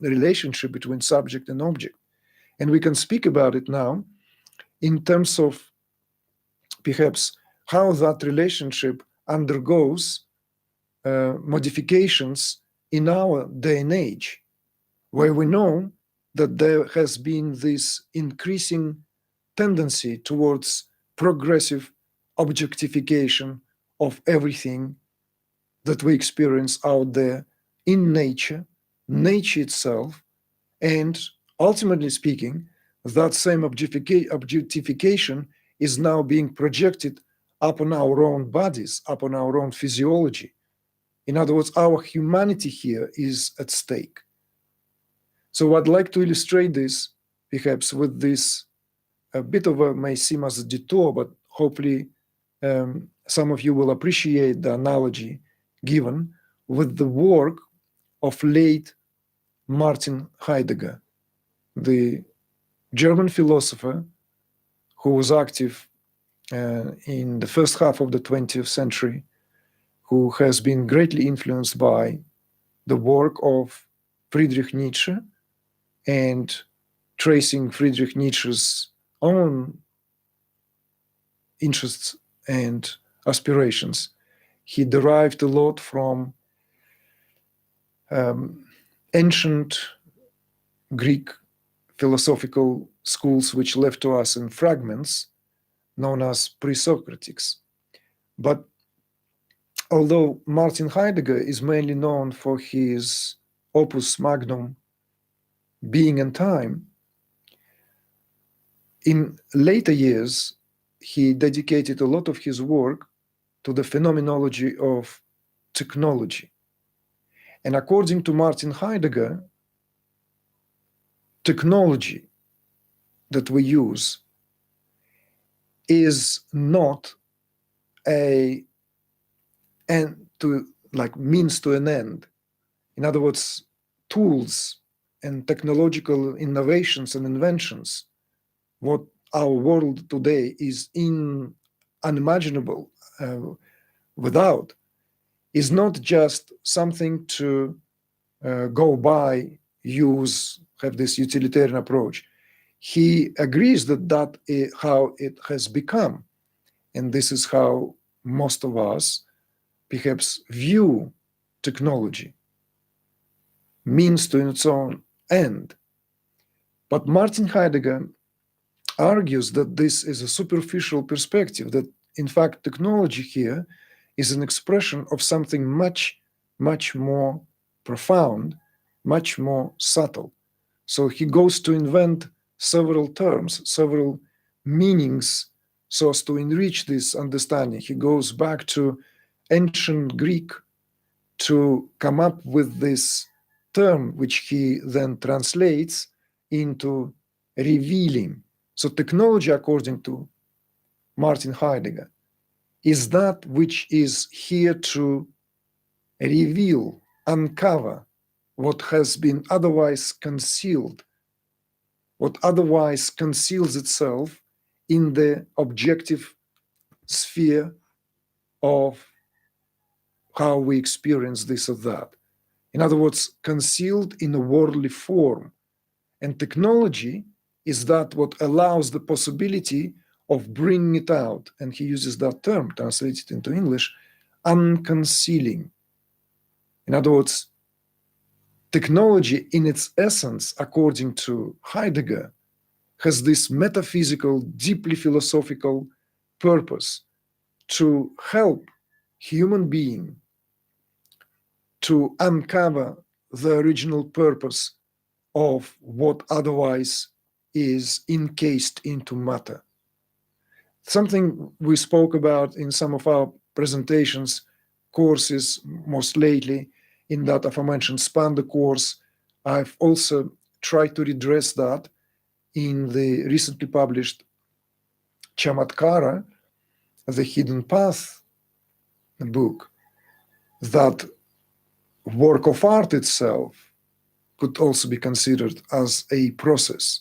relationship between subject and object. And we can speak about it now in terms of perhaps how that relationship undergoes modifications in our day and age, where we know that there has been this increasing tendency towards progressive objectification of everything that we experience out there in nature itself, and ultimately speaking, that same objectification is now being projected upon our own bodies, upon our own physiology. In other words, our humanity here is at stake. So I'd like to illustrate this perhaps with this, a bit of a, may seem as a detour, but hopefully some of you will appreciate the analogy given with the work of late Martin Heidegger, the German philosopher who was active in the first half of the 20th century, who has been greatly influenced by the work of Friedrich Nietzsche, and tracing Friedrich Nietzsche's own interests and aspirations, he derived a lot from ancient Greek philosophical schools, which left to us in fragments, known as pre-Socratics. But although Martin Heidegger is mainly known for his opus magnum, Being and Time, in later years, he dedicated a lot of his work to the phenomenology of technology. And according to Martin Heidegger, technology that we use is not a, and to like means to an end. In other words, tools and technological innovations and inventions, what our world today is unimaginable without, is not just something to go by, use, have this utilitarian approach. He agrees that that is how it has become. And this is how most of us perhaps view technology, means to its own end. But Martin Heidegger argues that this is a superficial perspective, that in fact technology here is an expression of something much, much more profound, much more subtle. So he goes to invent several terms, several meanings, so as to enrich this understanding. He goes back to ancient Greek to come up with this term, which he then translates into revealing. So technology, according to Martin Heidegger, is that which is here to reveal, uncover what has been otherwise concealed, what otherwise conceals itself in the objective sphere of how we experience this or that. In other words, concealed in a worldly form. And technology is that what allows the possibility of bringing it out. And he uses that term, translated into English, unconcealing. In other words, technology in its essence, according to Heidegger, has this metaphysical, deeply philosophical purpose to help human being to uncover the original purpose of what otherwise is encased into matter. Something we spoke about in some of our presentations, courses, most lately, in that aforementioned SPANDA course. I've also tried to redress that in the recently published Chamatkara, the Hidden Path book, that work of art itself could also be considered as a process.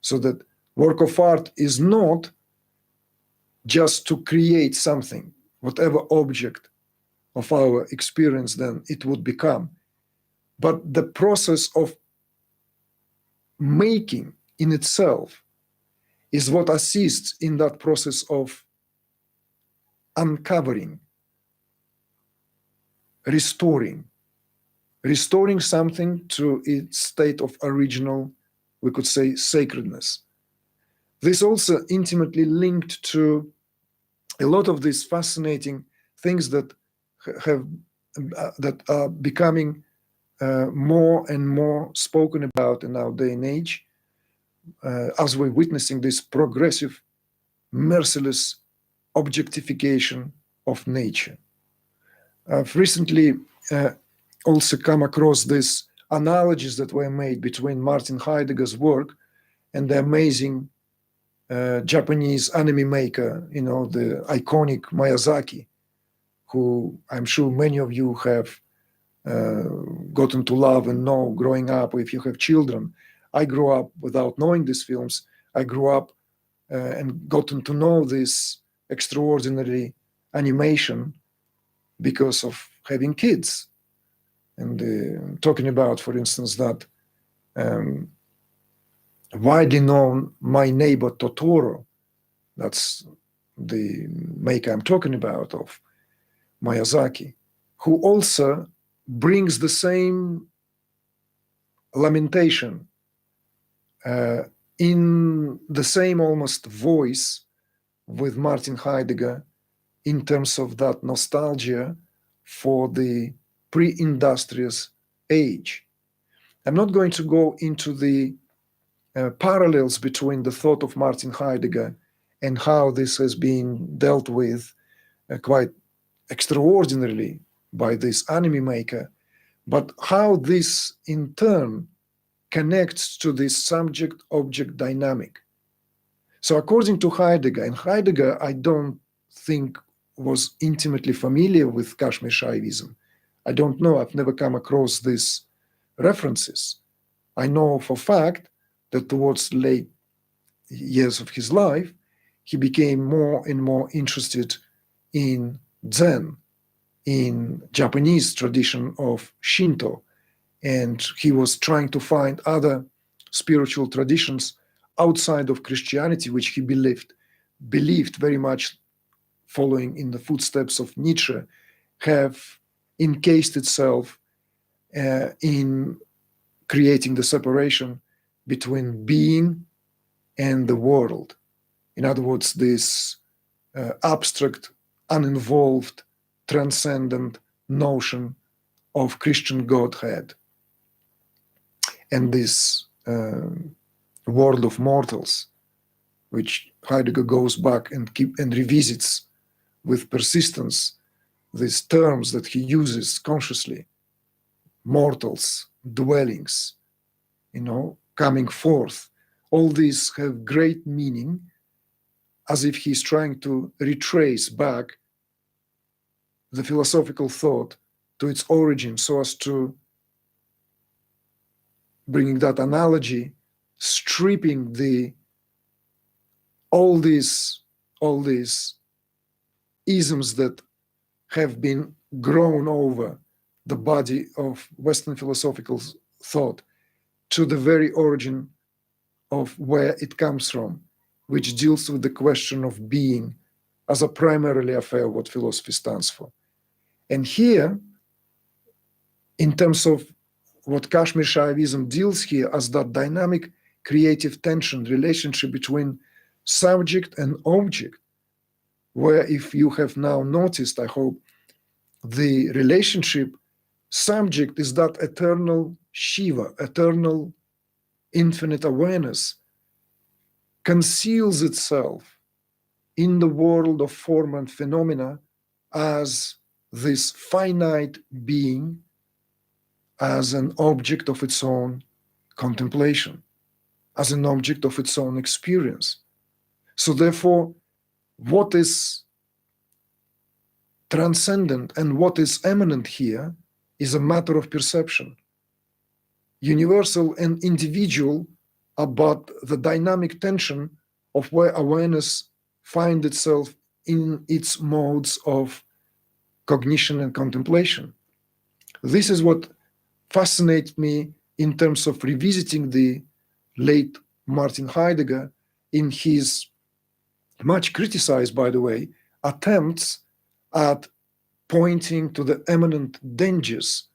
So that work of art is not just to create something, whatever object of our experience then it would become, but the process of making in itself is what assists in that process of uncovering, restoring something to its state of original, we could say, sacredness. This also intimately linked to a lot of these fascinating things that are becoming more and more spoken about in our day and age, as we're witnessing this progressive, merciless objectification of nature. I've recently also come across these analogies that were made between Martin Heidegger's work and the amazing Japanese anime maker, the iconic Miyazaki, who I'm sure many of you have gotten to love and know growing up, or if you have children. I grew up without knowing these films. I grew up and gotten to know this extraordinary animation because of having kids. And talking about, for instance, that widely known My Neighbor Totoro, that's the maker I'm talking about of Miyazaki, who also brings the same lamentation in the same almost voice with Martin Heidegger in terms of that nostalgia for the pre-industrious age. I'm not going to go into the parallels between the thought of Martin Heidegger and how this has been dealt with quite extraordinarily by this anime maker, but how this in turn connects to this subject-object dynamic. So according to Heidegger, and Heidegger I don't think was intimately familiar with Kashmir Shaivism, I don't know, I've never come across these references. I know for fact that towards late years of his life, he became more and more interested in Zen, in Japanese tradition of Shinto, and he was trying to find other spiritual traditions outside of Christianity, which he believed very much following in the footsteps of Nietzsche, have encased itself in creating the separation between being and the world. In other words, this abstract, uninvolved, transcendent notion of Christian Godhead and this world of mortals, which Heidegger goes back and revisits with persistence, these terms that he uses consciously: mortals, dwellings, coming forth. All these have great meaning, as if he's trying to retrace back the philosophical thought to its origin, so as to, bringing that analogy, stripping all these isms that have been grown over the body of Western philosophical thought to the very origin of where it comes from, which deals with the question of being as a primarily affair of what philosophy stands for. And here, in terms of what Kashmir Shaivism deals here as that dynamic creative tension, relationship between subject and object, where, if you have now noticed, I hope, the relationship, subject is that eternal Shiva, eternal infinite awareness, conceals itself in the world of form and phenomena as this finite being, as an object of its own contemplation, as an object of its own experience. So therefore, what is transcendent and what is eminent here is a matter of perception. Universal and individual are but the dynamic tension of where awareness finds itself in its modes of cognition and contemplation. This is what fascinates me in terms of revisiting the late Martin Heidegger in his much criticized, by the way, attempts at pointing to the eminent dangers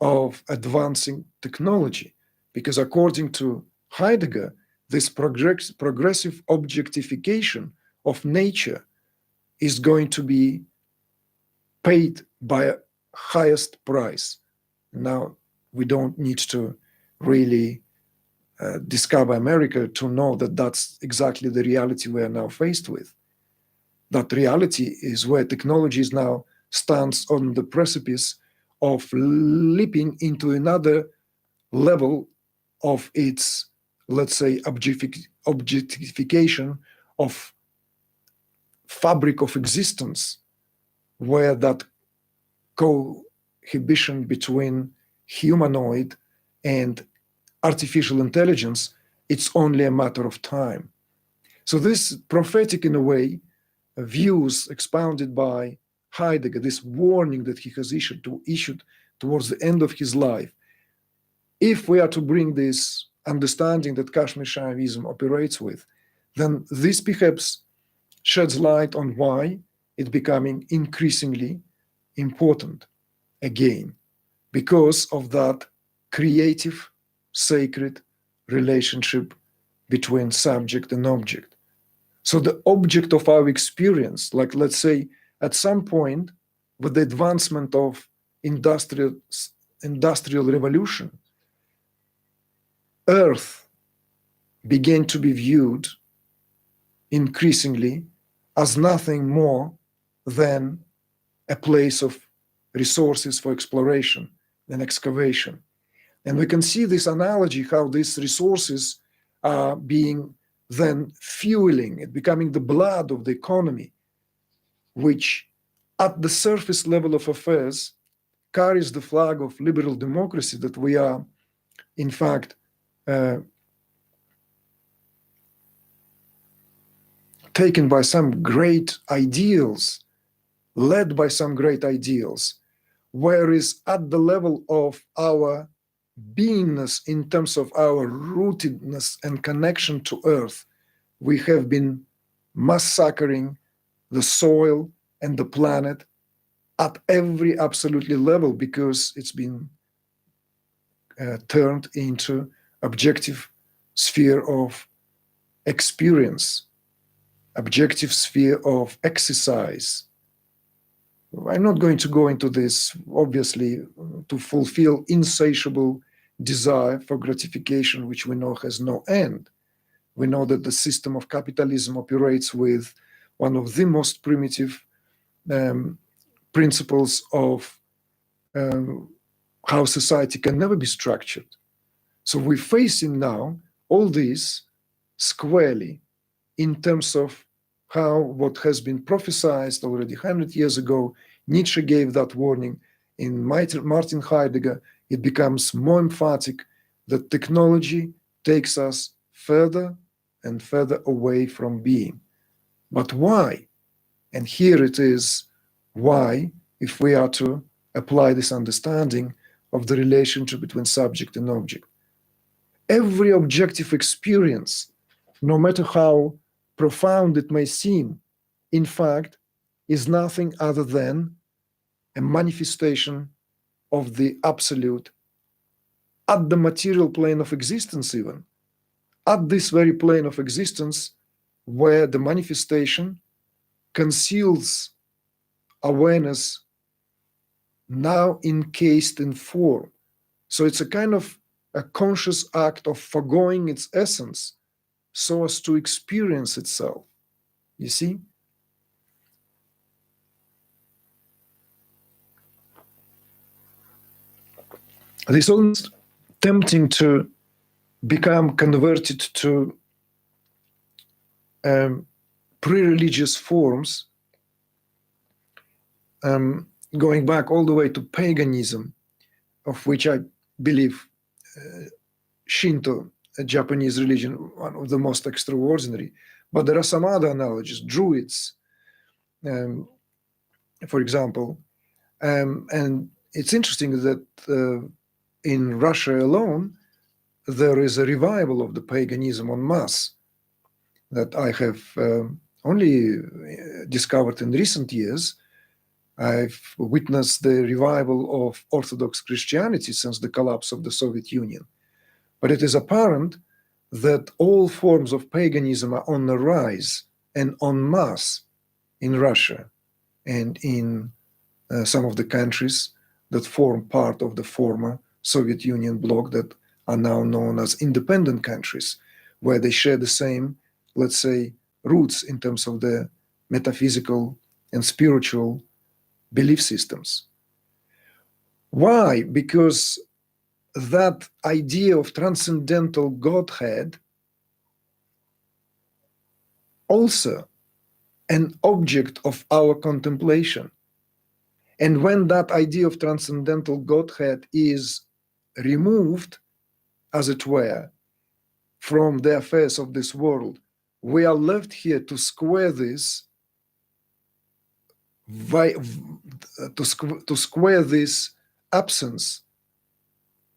of advancing technology. Because according to Heidegger, this progressive objectification of nature is going to be paid by a highest price. Now, we don't need to really discover America to know that that's exactly the reality we are now faced with. That reality is where technology is now stands on the precipice of leaping into another level of its, let's say, objectification of fabric of existence, where that cohabitation between humanoid and artificial intelligence, it's only a matter of time. So this prophetic, in a way, views expounded by Heidegger, this warning that he has issued towards the end of his life, if we are to bring this understanding that Kashmir Shaivism operates with, then this perhaps sheds light on why it's becoming increasingly important again, because of that creative, sacred relationship between subject and object. So the object of our experience, like, let's say, at some point, with the advancement of industrial revolution, Earth began to be viewed increasingly as nothing more than a place of resources for exploration and excavation. And we can see this analogy, how these resources are being then fueling it, becoming the blood of the economy, which at the surface level of affairs carries the flag of liberal democracy, that we are, in fact, taken by some great ideals, led by some great ideals, whereas at the level of our beingness, in terms of our rootedness and connection to earth, we have been massacring the soil and the planet at every absolutely level, because it's been turned into objective sphere of experience, objective sphere of exercise. I'm not going to go into this, obviously, to fulfill insatiable desire for gratification, which we know has no end. We know that the system of capitalism operates with one of the most primitive principles of how society can never be structured. So we're facing now all this squarely in terms of how what has been prophesied already 100 years ago. Nietzsche gave that warning. In Martin Heidegger, it becomes more emphatic that technology takes us further and further away from being. But why? And here it is why, if we are to apply this understanding of the relationship between subject and object. Every objective experience, no matter how profound it may seem, in fact, is nothing other than a manifestation of the absolute at the material plane of existence, even at this very plane of existence, where the manifestation conceals awareness now encased in form. So it's a kind of a conscious act of foregoing its essence so as to experience itself. You see? It's almost tempting to become converted to pre-religious forms, going back all the way to paganism, of which I believe Shinto, a Japanese religion, one of the most extraordinary. But there are some other analogies, Druids, for example. And it's interesting that in Russia alone, there is a revival of the paganism en masse that I have only discovered in recent years. I've witnessed the revival of Orthodox Christianity since the collapse of the Soviet Union. But it is apparent that all forms of paganism are on the rise and en masse in Russia and in some of the countries that form part of the former Soviet Union bloc that are now known as independent countries, where they share the same, let's say, roots in terms of the metaphysical and spiritual belief systems. Why? Because that idea of transcendental Godhead, also an object of our contemplation. And when that idea of transcendental Godhead is removed, as it were, from the affairs of this world, we are left here to square this, to square this absence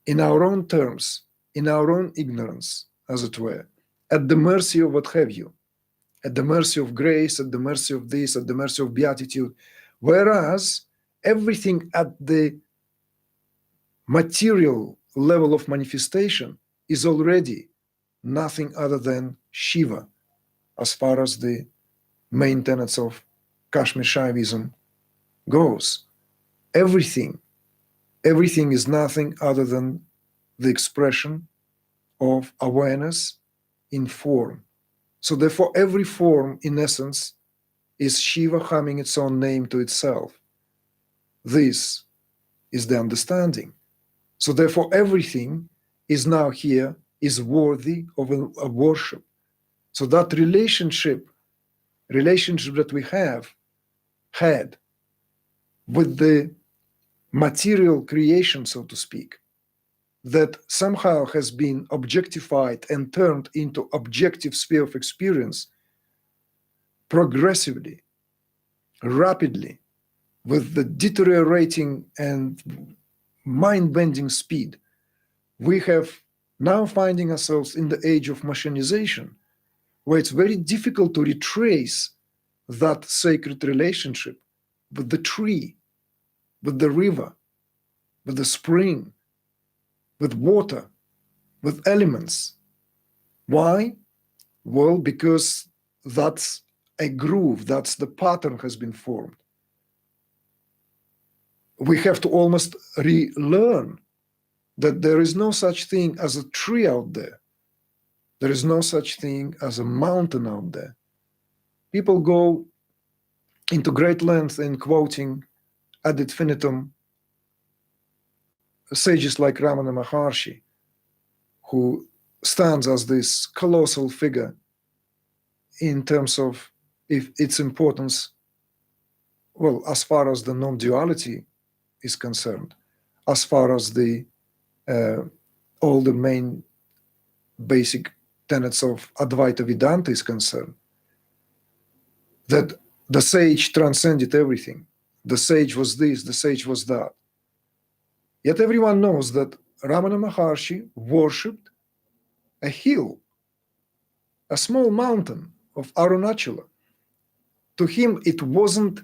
in our own terms, in our own ignorance, as it were, at the mercy of what have you, at the mercy of grace, at the mercy of this, at the mercy of beatitude, whereas everything at the material level of manifestation is already nothing other than Shiva, as far as the main tenets of Kashmir Shaivism goes. Everything is nothing other than the expression of awareness in form. So therefore, every form, in essence, is Shiva humming its own name to itself. This is the understanding. So therefore, everything is now here, is worthy of a worship. So that relationship that we have had with the material creation, so to speak, that somehow has been objectified and turned into objective sphere of experience progressively, rapidly, with the deteriorating and mind-bending speed, we have now finding ourselves in the age of machinization, where it's very difficult to retrace that sacred relationship with the tree, with the river, with the spring, with water, with elements. Why? Well, because that's a groove, that's the pattern has been formed. We have to almost relearn that there is no such thing as a tree out there. There is no such thing as a mountain out there. People go into great length in quoting ad infinitum sages like Ramana Maharshi, who stands as this colossal figure in terms of its importance, well, as far as the non-duality is concerned, as far as the all the main basic tenets of Advaita Vedanta is concerned, that the sage transcended everything. The sage was this, the sage was that. Yet everyone knows that Ramana Maharshi worshipped a hill, a small mountain of Arunachala. To him, it wasn't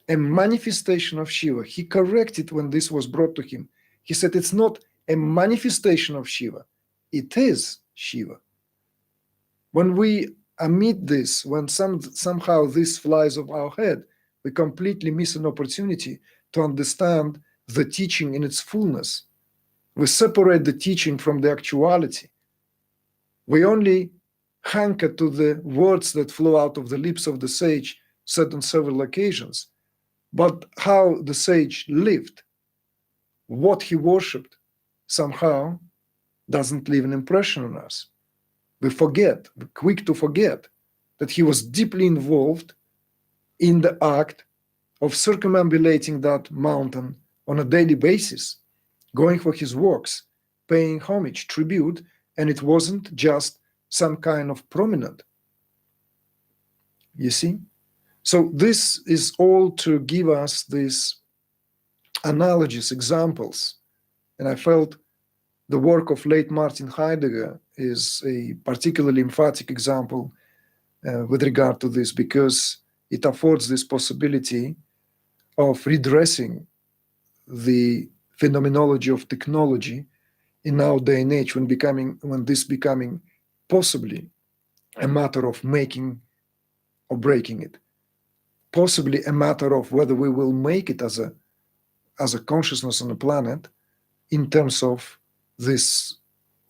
a manifestation of Shiva. He corrected when this was brought to him. He said it's not a manifestation of Shiva, it is Shiva. When we omit this, when somehow this flies off our head, we completely miss an opportunity to understand the teaching in its fullness. We separate the teaching from the actuality. We only hanker to the words that flow out of the lips of the sage said on several occasions. But how the sage lived, what he worshipped, somehow doesn't leave an impression on us. We forget, we're quick to forget that he was deeply involved in the act of circumambulating that mountain on a daily basis, going for his walks, paying homage, tribute, and it wasn't just some kind of promenade. You see? So this is all to give us these analogies, examples. And I felt the work of late Martin Heidegger is a particularly emphatic example with regard to this, because it affords this possibility of redressing the phenomenology of technology in our day and age, when this becoming possibly a matter of making or breaking it, possibly a matter of whether we will make it as a consciousness on the planet, in terms of this,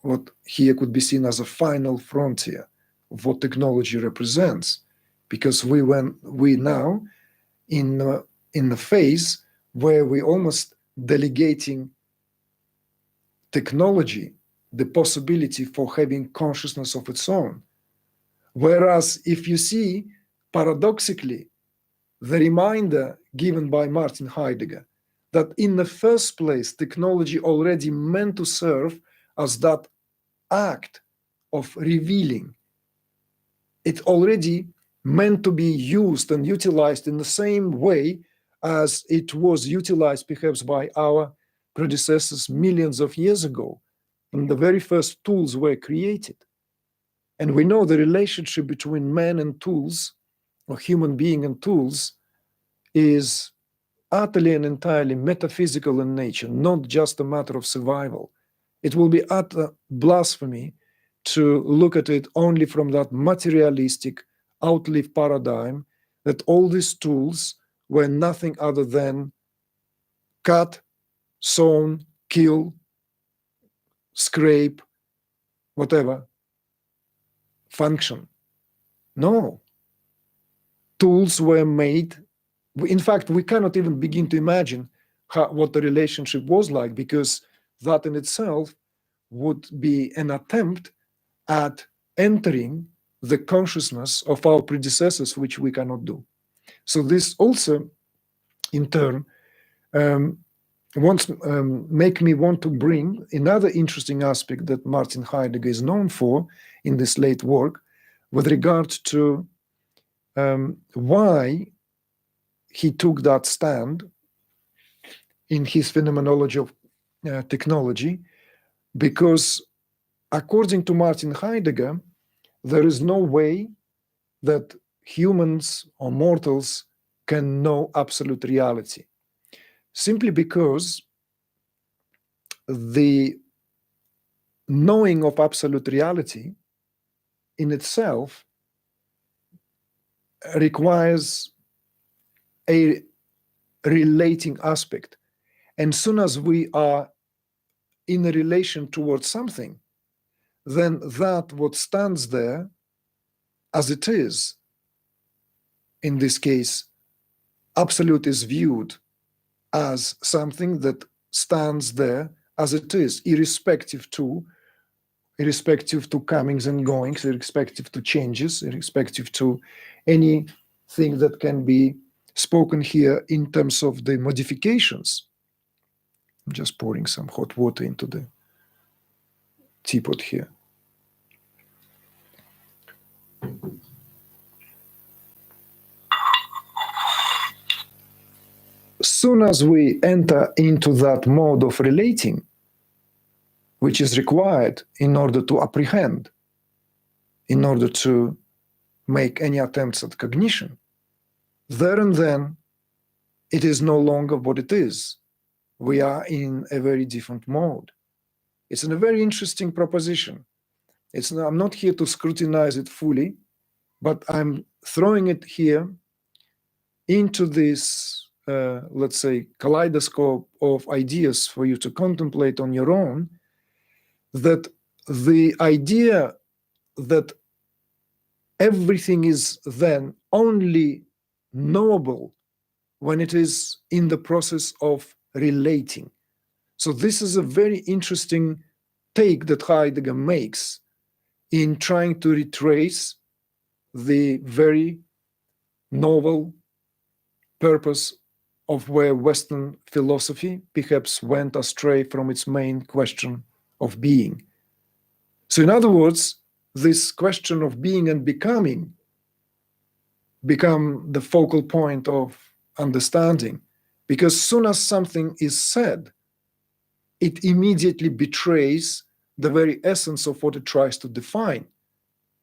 what here could be seen as a final frontier of what technology represents, because we now in the phase where we almost delegating technology the possibility for having consciousness of its own. Whereas if you see, paradoxically, the reminder given by Martin Heidegger that in the first place, technology already meant to serve as that act of revealing. It already meant to be used and utilized in the same way as it was utilized perhaps by our predecessors millions of years ago, when the very first tools were created. And we know the relationship between man and tools, or human being and tools, is utterly and entirely metaphysical in nature, not just a matter of survival. It will be utter blasphemy to look at it only from that materialistic, outlived paradigm that all these tools were nothing other than cut, sewn, kill, scrape, whatever function. No. Tools were made. In fact, we cannot even begin to imagine what the relationship was like, because that in itself would be an attempt at entering the consciousness of our predecessors, which we cannot do. So this also, in turn, make me want to bring another interesting aspect that Martin Heidegger is known for in this late work, with regard to why he took that stand in his Phenomenology of Technology, because according to Martin Heidegger, there is no way that humans or mortals can know absolute reality, simply because the knowing of absolute reality in itself requires a relating aspect. And soon as we are in a relation towards something, then that what stands there as it is, in this case, absolute is viewed as something that stands there as it is, irrespective to comings and goings, irrespective to changes, irrespective to anything that can be spoken here in terms of the modifications. I'm just pouring some hot water into the teapot here. Soon as we enter into that mode of relating, which is required in order to apprehend, in order to make any attempts at cognition, there and then it is no longer what it is. We are in a very different mode. It's a very interesting proposition. I'm not here to scrutinize it fully, but I'm throwing it here into this, let's say, kaleidoscope of ideas for you to contemplate on your own, that the idea that everything is then only knowable when it is in the process of relating. So this is a very interesting take that Heidegger makes in trying to retrace the very novel purpose of where Western philosophy perhaps went astray from its main question of being. So in other words, this question of being and becoming become the focal point of understanding, because soon as something is said, it immediately betrays the very essence of what it tries to define.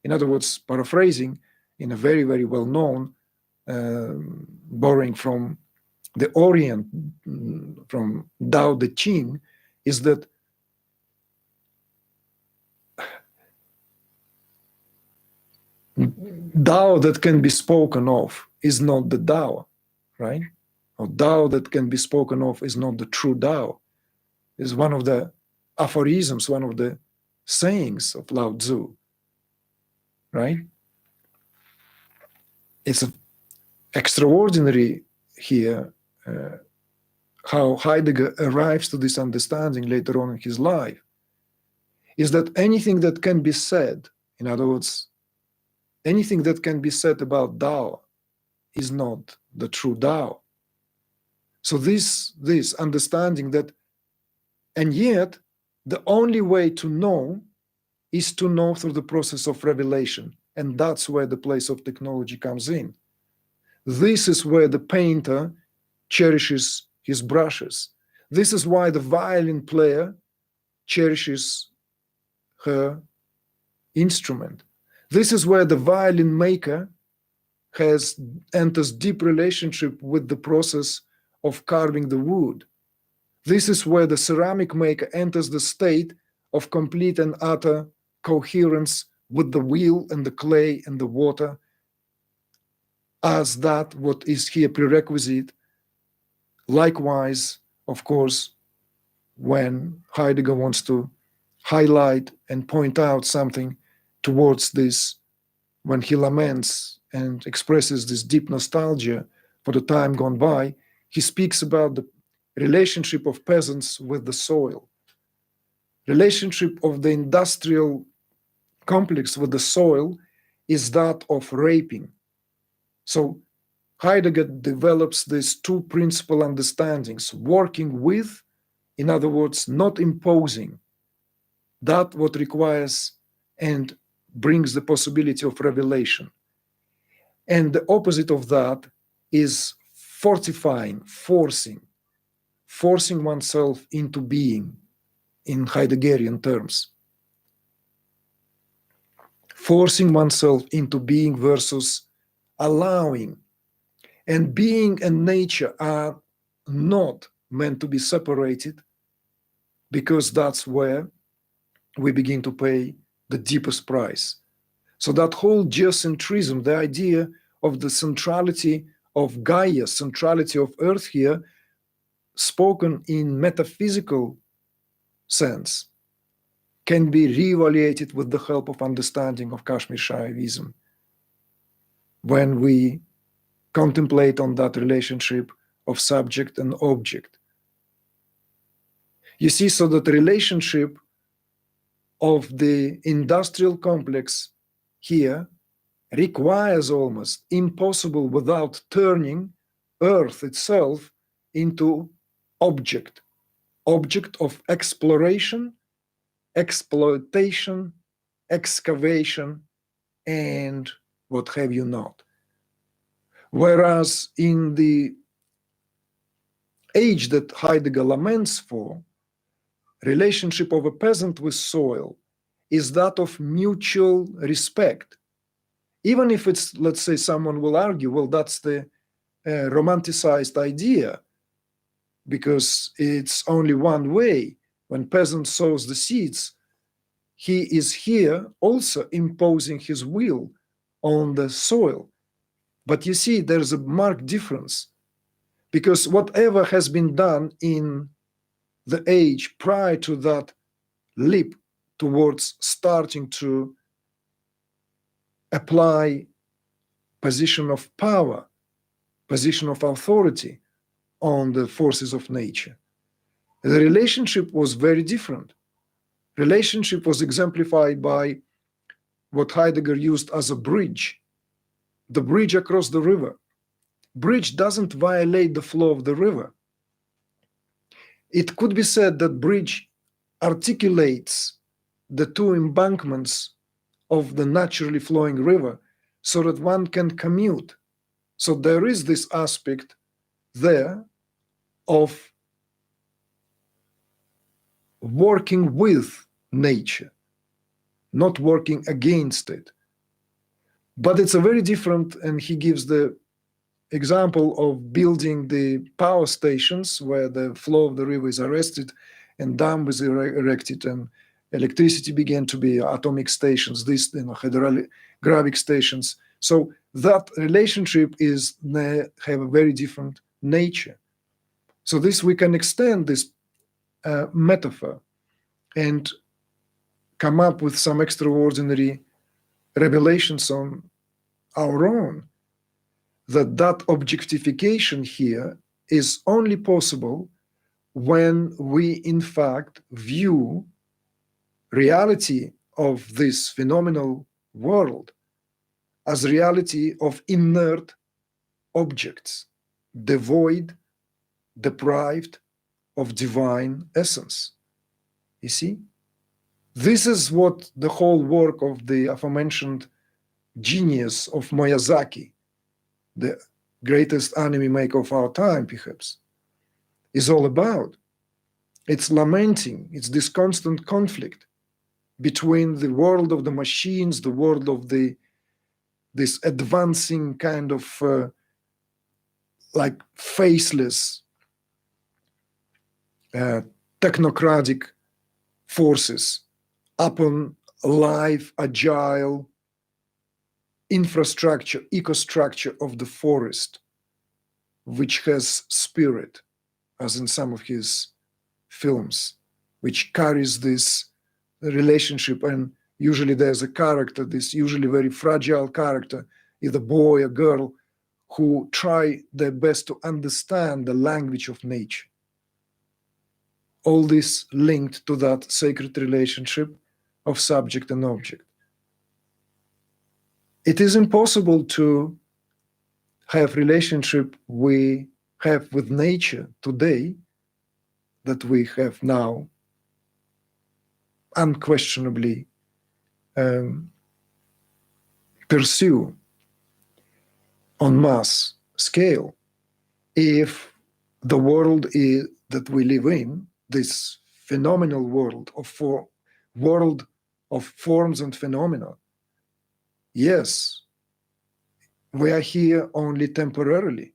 In other words, paraphrasing in a very, very well-known, borrowing from the Orient, from Tao Te Ching, is that Tao that can be spoken of is not the Tao, right? Or Tao that can be spoken of is not the true Tao. Is one of the aphorisms, one of the sayings of Lao Tzu, right? It's extraordinary here how Heidegger arrives to this understanding later on in his life, is that anything that can be said, in other words, anything that can be said about Tao is not the true Tao. So this understanding that, and yet the only way to know is to know through the process of revelation, and that's where the place of technology comes in. This is where the painter cherishes his brushes. This is why the violin player cherishes her instrument. This is where the violin maker enters deep relationship with the process of carving the wood. This is where the ceramic maker enters the state of complete and utter coherence with the wheel and the clay and the water, as that what is here prerequisite. Likewise, of course, when Heidegger wants to highlight and point out something towards this, when he laments and expresses this deep nostalgia for the time gone by, he speaks about the relationship of peasants with the soil, relationship of the industrial complex with the soil is that of raping. So Heidegger develops these two principal understandings, working with, in other words, not imposing, that what requires and brings the possibility of revelation. And the opposite of that is fortifying, forcing oneself into being, in Heideggerian terms. Forcing oneself into being versus allowing. And being and nature are not meant to be separated, because that's where we begin to pay the deepest price. So that whole geocentrism, the idea of the centrality of Gaia, centrality of Earth here, spoken in metaphysical sense, can be reevaluated with the help of understanding of Kashmir Shaivism. When we contemplate on that relationship of subject and object. You see, so that the relationship of the industrial complex here requires almost impossible without turning Earth itself into object of exploration, exploitation, excavation, and what have you not. Whereas in the age that Heidegger laments for, relationship of a peasant with soil is that of mutual respect. Even if it's, let's say, someone will argue, well, that's the romanticized idea, because it's only one way. When peasant sows the seeds, he is here also imposing his will on the soil. But you see, there's a marked difference, because whatever has been done in the age prior to that leap towards starting to apply position of power, position of authority on the forces of nature, the relationship was very different. Relationship was exemplified by what Heidegger used as a bridge, the bridge across the river. Bridge doesn't violate the flow of the river. It could be said that bridge articulates the two embankments of the naturally flowing river so that one can commute. So there is this aspect there of working with nature, not working against it. But it's a very different, and he gives the example of building the power stations where the flow of the river is arrested and dam was erected and electricity began to be atomic stations, these hydrographic stations. So that relationship is have a very different nature. So this we can extend this metaphor and come up with some extraordinary revelations on our own, that objectification here is only possible when we in fact view reality of this phenomenal world as reality of inert objects, devoid, deprived of divine essence. You see? This is what the whole work of the aforementioned genius of Miyazaki, the greatest anime maker of our time, perhaps, is all about. It's lamenting, it's this constant conflict between the world of the machines, the world of this advancing kind of like faceless technocratic forces upon live, agile infrastructure, ecostructure of the forest, which has spirit, as in some of his films, which carries this relationship. And usually there's a character, this usually very fragile character, either boy or girl, who try their best to understand the language of nature. All this linked to that sacred relationship of subject and object. It is impossible to have relationship we have with nature today, that we have now unquestionably pursue on mass scale, if the world that we live in, this phenomenal world of forms and phenomena, yes, we are here only temporarily,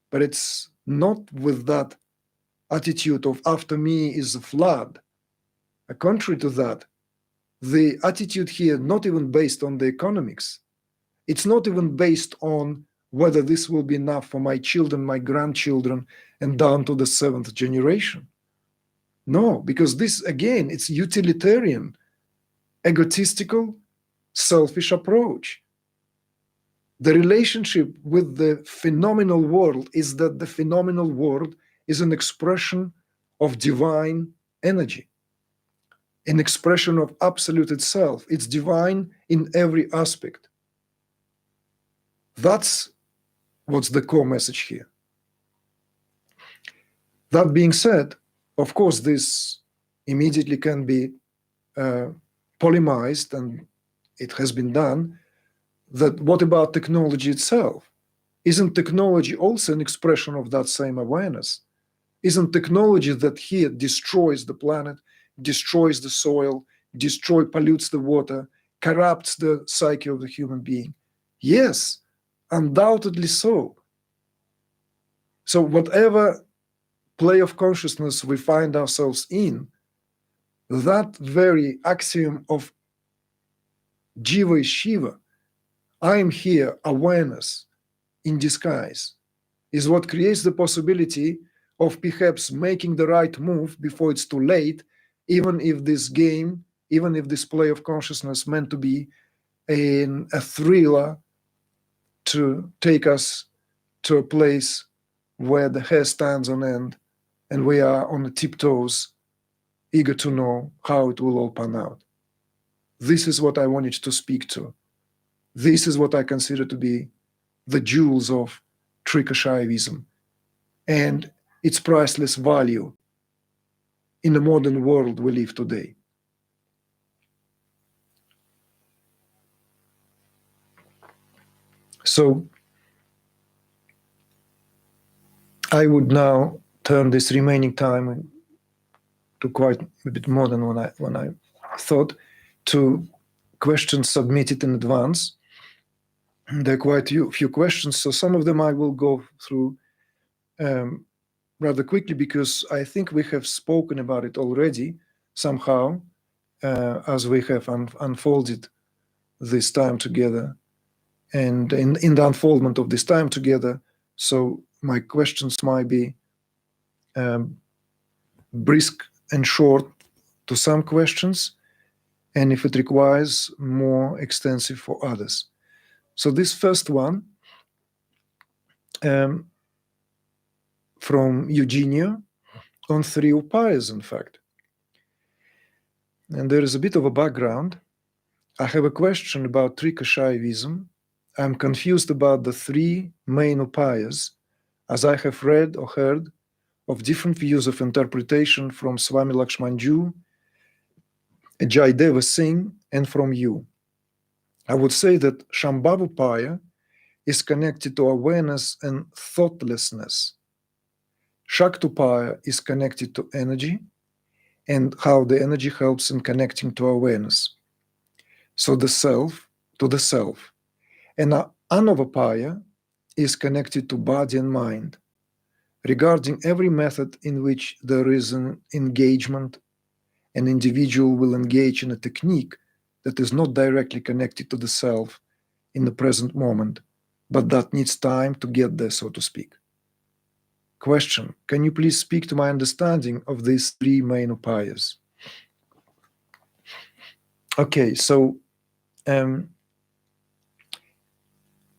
but it's not with that attitude of after me is a flood. Contrary to that, the attitude here not even based on the economics. It's not even based on whether this will be enough for my children, my grandchildren, and down to the 7th generation. No, because this, again, it's utilitarian, egotistical, selfish approach. The relationship with the phenomenal world is that the phenomenal world is an expression of divine energy, an expression of absolute itself. It's divine in every aspect. That's what's the core message here. That being said, of course, this immediately can be polemized, and it has been done, that what about technology itself? Isn't technology also an expression of that same awareness? Isn't technology that here destroys the planet, destroys the soil, pollutes the water, corrupts the psyche of the human being? Yes, undoubtedly so. So whatever play of consciousness we find ourselves in, that very axiom of Jiva is Shiva, I am here, awareness in disguise, is what creates the possibility of perhaps making the right move before it's too late, even if this game, even if this play of consciousness meant to be a thriller to take us to a place where the hair stands on end and we are on the tiptoes, eager to know how it will all pan out. This is what I wanted to speak to. This is what I consider to be the jewels of Trika Shaivism and its priceless value in the modern world we live today. So I would now turn this remaining time to quite a bit more than when I thought, to questions submitted in advance. There are quite a few questions, so some of them I will go through rather quickly, because I think we have spoken about it already somehow as we have unfolded this time together, and in the unfoldment of this time together. So my questions might be brisk and short to some questions, and if it requires, more extensive for others. So this first one from Eugenia on 3 Upayas, in fact. And there is a bit of a background. I have a question about Trika Shaivism. I'm confused about the 3 main Upayas, as I have read or heard of different views of interpretation from Swami Lakshmanju, Jaideva Singh, and from you. I would say that Shambhav Upaya is connected to awareness and thoughtlessness. Shaktupaya is connected to energy and how the energy helps in connecting to awareness. So the self to the self. And Anavapaya is connected to body and mind. Regarding every method in which there is an engagement, an individual will engage in a technique that is not directly connected to the self in the present moment, but that needs time to get there, so to speak. Question: can you please speak to my understanding of these 3 main upayas? Okay, so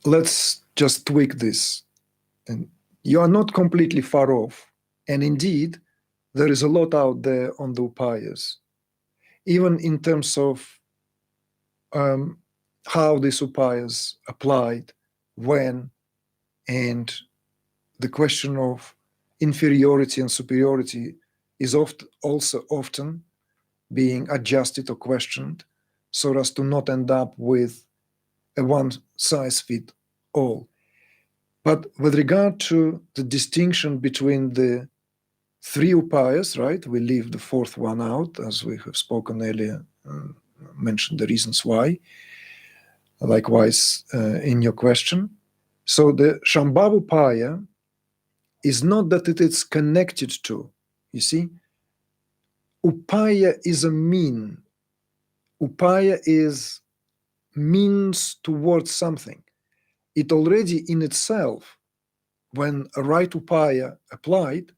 let's just tweak this. And you are not completely far off, and indeed, there is a lot out there on the upayas, even in terms of how these upayas applied, when, And the question of inferiority and superiority is also often being adjusted or questioned so as to not end up with a one-size-fits-all. But with regard to the distinction between the three upayas, right? We leave the fourth one out, as we have spoken earlier, mentioned the reasons why. Likewise, in your question. So the Shambhav Upaya is not that it is connected to, you see. Upaya is a mean. Upaya is means towards something. It already in itself, when a right upaya applied,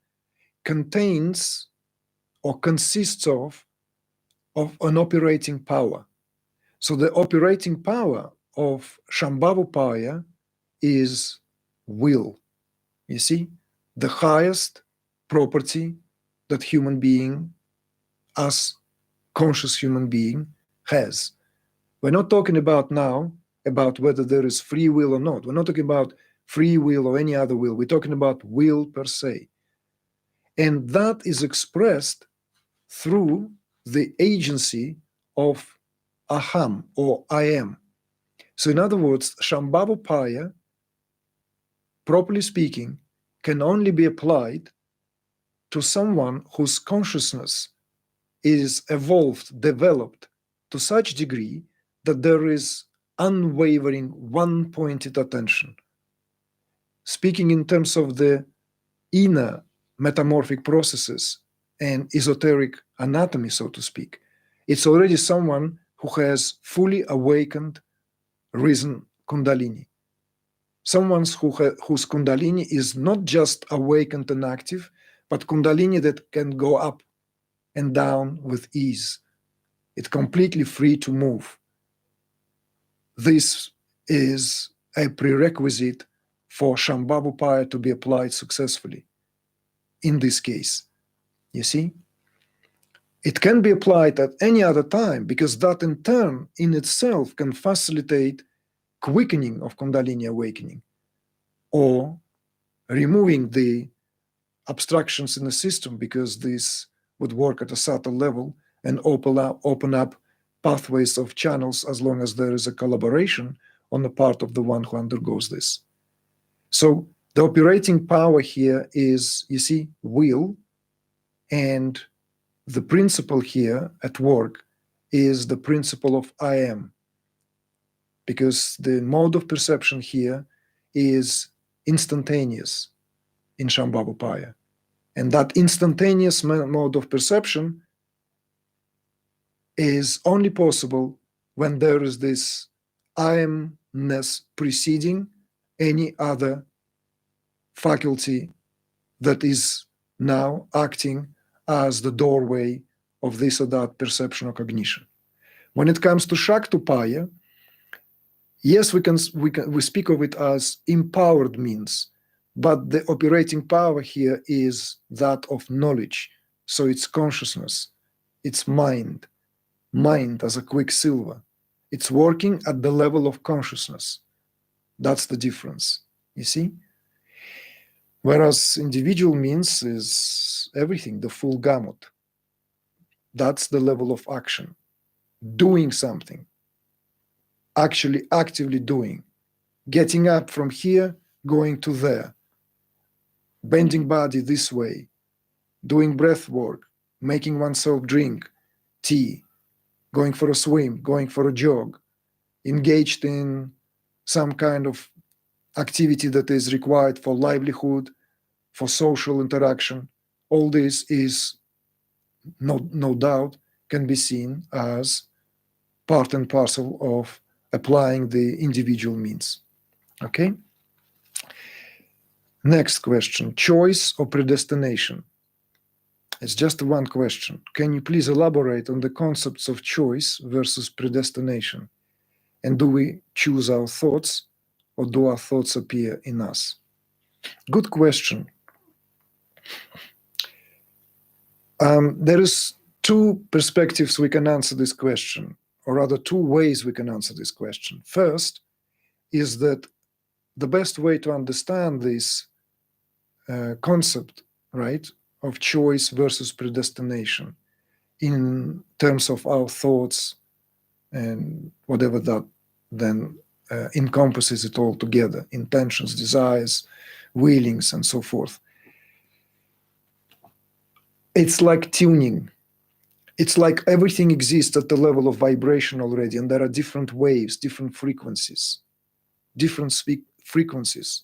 contains or consists of an operating power. So the operating power of Shambhav Upaya is will. You see, the highest property that human being, as conscious human being, has. We're not talking about now about whether there is free will or not. We're not talking about free will or any other will. We're talking about will per se. And that is expressed through the agency of aham, or I am. So in other words, Shambhav Upaya, properly speaking, can only be applied to someone whose consciousness is evolved, developed to such degree that there is unwavering, one-pointed attention. Speaking in terms of the inner metamorphic processes and esoteric anatomy, so to speak, it's already someone who has fully awakened, risen Kundalini. Someone whose Kundalini is not just awakened and active, but Kundalini that can go up and down with ease. It's completely free to move. This is a prerequisite for Shambhav Upaya to be applied successfully. In this case, you see? It can be applied at any other time because that in turn, in itself, can facilitate quickening of Kundalini awakening or removing the obstructions in the system, because this would work at a subtle level and open up pathways of channels as long as there is a collaboration on the part of the one who undergoes this. So the operating power here is, you see, will, and the principle here at work is the principle of I am, because the mode of perception here is instantaneous in Shambhav Upaya. And that instantaneous mode of perception is only possible when there is this I amness preceding any other faculty that is now acting as the doorway of this or that perception or cognition. When it comes to Shaktupaya, yes, we speak of it as empowered means, but the operating power here is that of knowledge. So it's consciousness, it's mind as a quicksilver. It's working at the level of consciousness. That's the difference, you see? Whereas individual means is everything, the full gamut. That's the level of action, doing something, actually actively doing, getting up from here, going to there, bending body this way, doing breath work, making oneself drink tea, going for a swim, going for a jog, engaged in some kind of activity that is required for livelihood, for social interaction. All this is, no doubt, can be seen as part and parcel of applying the individual means. Okay? Next question, choice or predestination? It's just one question. Can you please elaborate on the concepts of choice versus predestination? And do we choose our thoughts, or do our thoughts appear in us? Good question. There is two perspectives we can answer this question, or rather two ways we can answer this question. First is that the best way to understand this concept, right, of choice versus predestination in terms of our thoughts and whatever that then encompasses it all together, intentions, desires, willings, and so forth. It's like tuning. It's like everything exists at the level of vibration already, and there are different waves, different frequencies, different frequencies.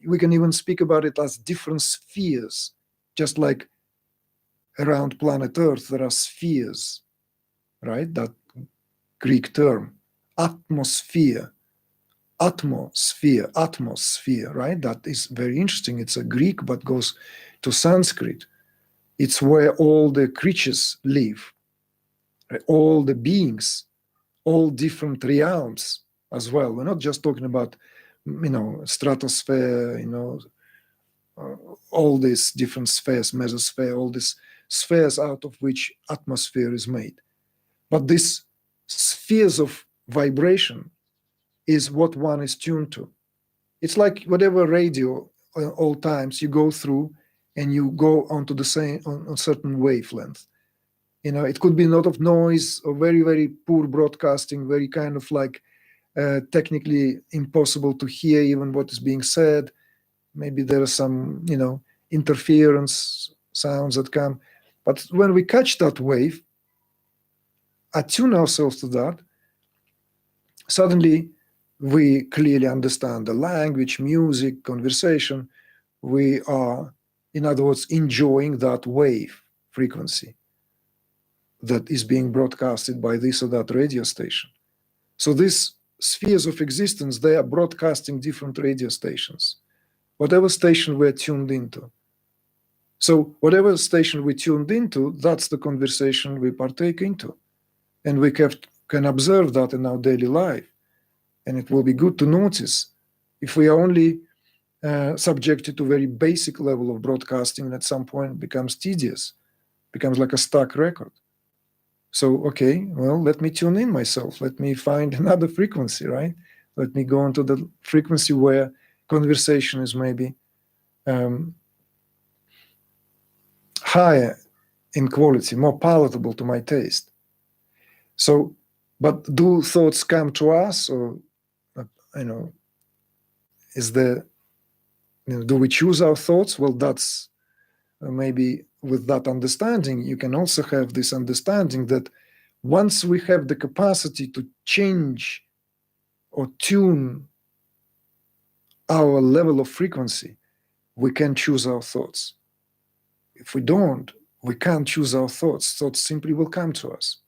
We can even speak about it as different spheres, just like around planet Earth there are spheres, right? That Greek term, atmosphere, right? That is very interesting. It's a Greek, but goes to Sanskrit. It's where all the creatures live, right? All the beings, all different realms as well. We're not just talking about, stratosphere, all these different spheres, mesosphere, all these spheres out of which atmosphere is made. But these spheres of vibration is what one is tuned to. It's like whatever radio all times you go through and you go onto the same, on certain wavelength. It could be a lot of noise or very, very poor broadcasting, very kind of like technically impossible to hear even what is being said. Maybe there are some, interference sounds that come. But when we catch that wave, attune ourselves to that, suddenly we clearly understand the language, music, conversation. We are, in other words, enjoying that wave frequency that is being broadcasted by this or that radio station. So these spheres of existence, they are broadcasting different radio stations, whatever station we're tuned into. So whatever station we tuned into, that's the conversation we partake into. And we can observe that in our daily life. And it will be good to notice if we are only subjected to very basic level of broadcasting, and at some point it becomes tedious, becomes like a stuck record. So, okay, well, let me tune in myself. Let me find another frequency, right? Let me go into the frequency where conversation is maybe higher in quality, more palatable to my taste. So, but do thoughts come to us, or is there, do we choose our thoughts? Well, that's maybe with that understanding, you can also have this understanding that once we have the capacity to change or tune our level of frequency, we can choose our thoughts. If we don't, we can't choose our thoughts. Thoughts simply will come to us.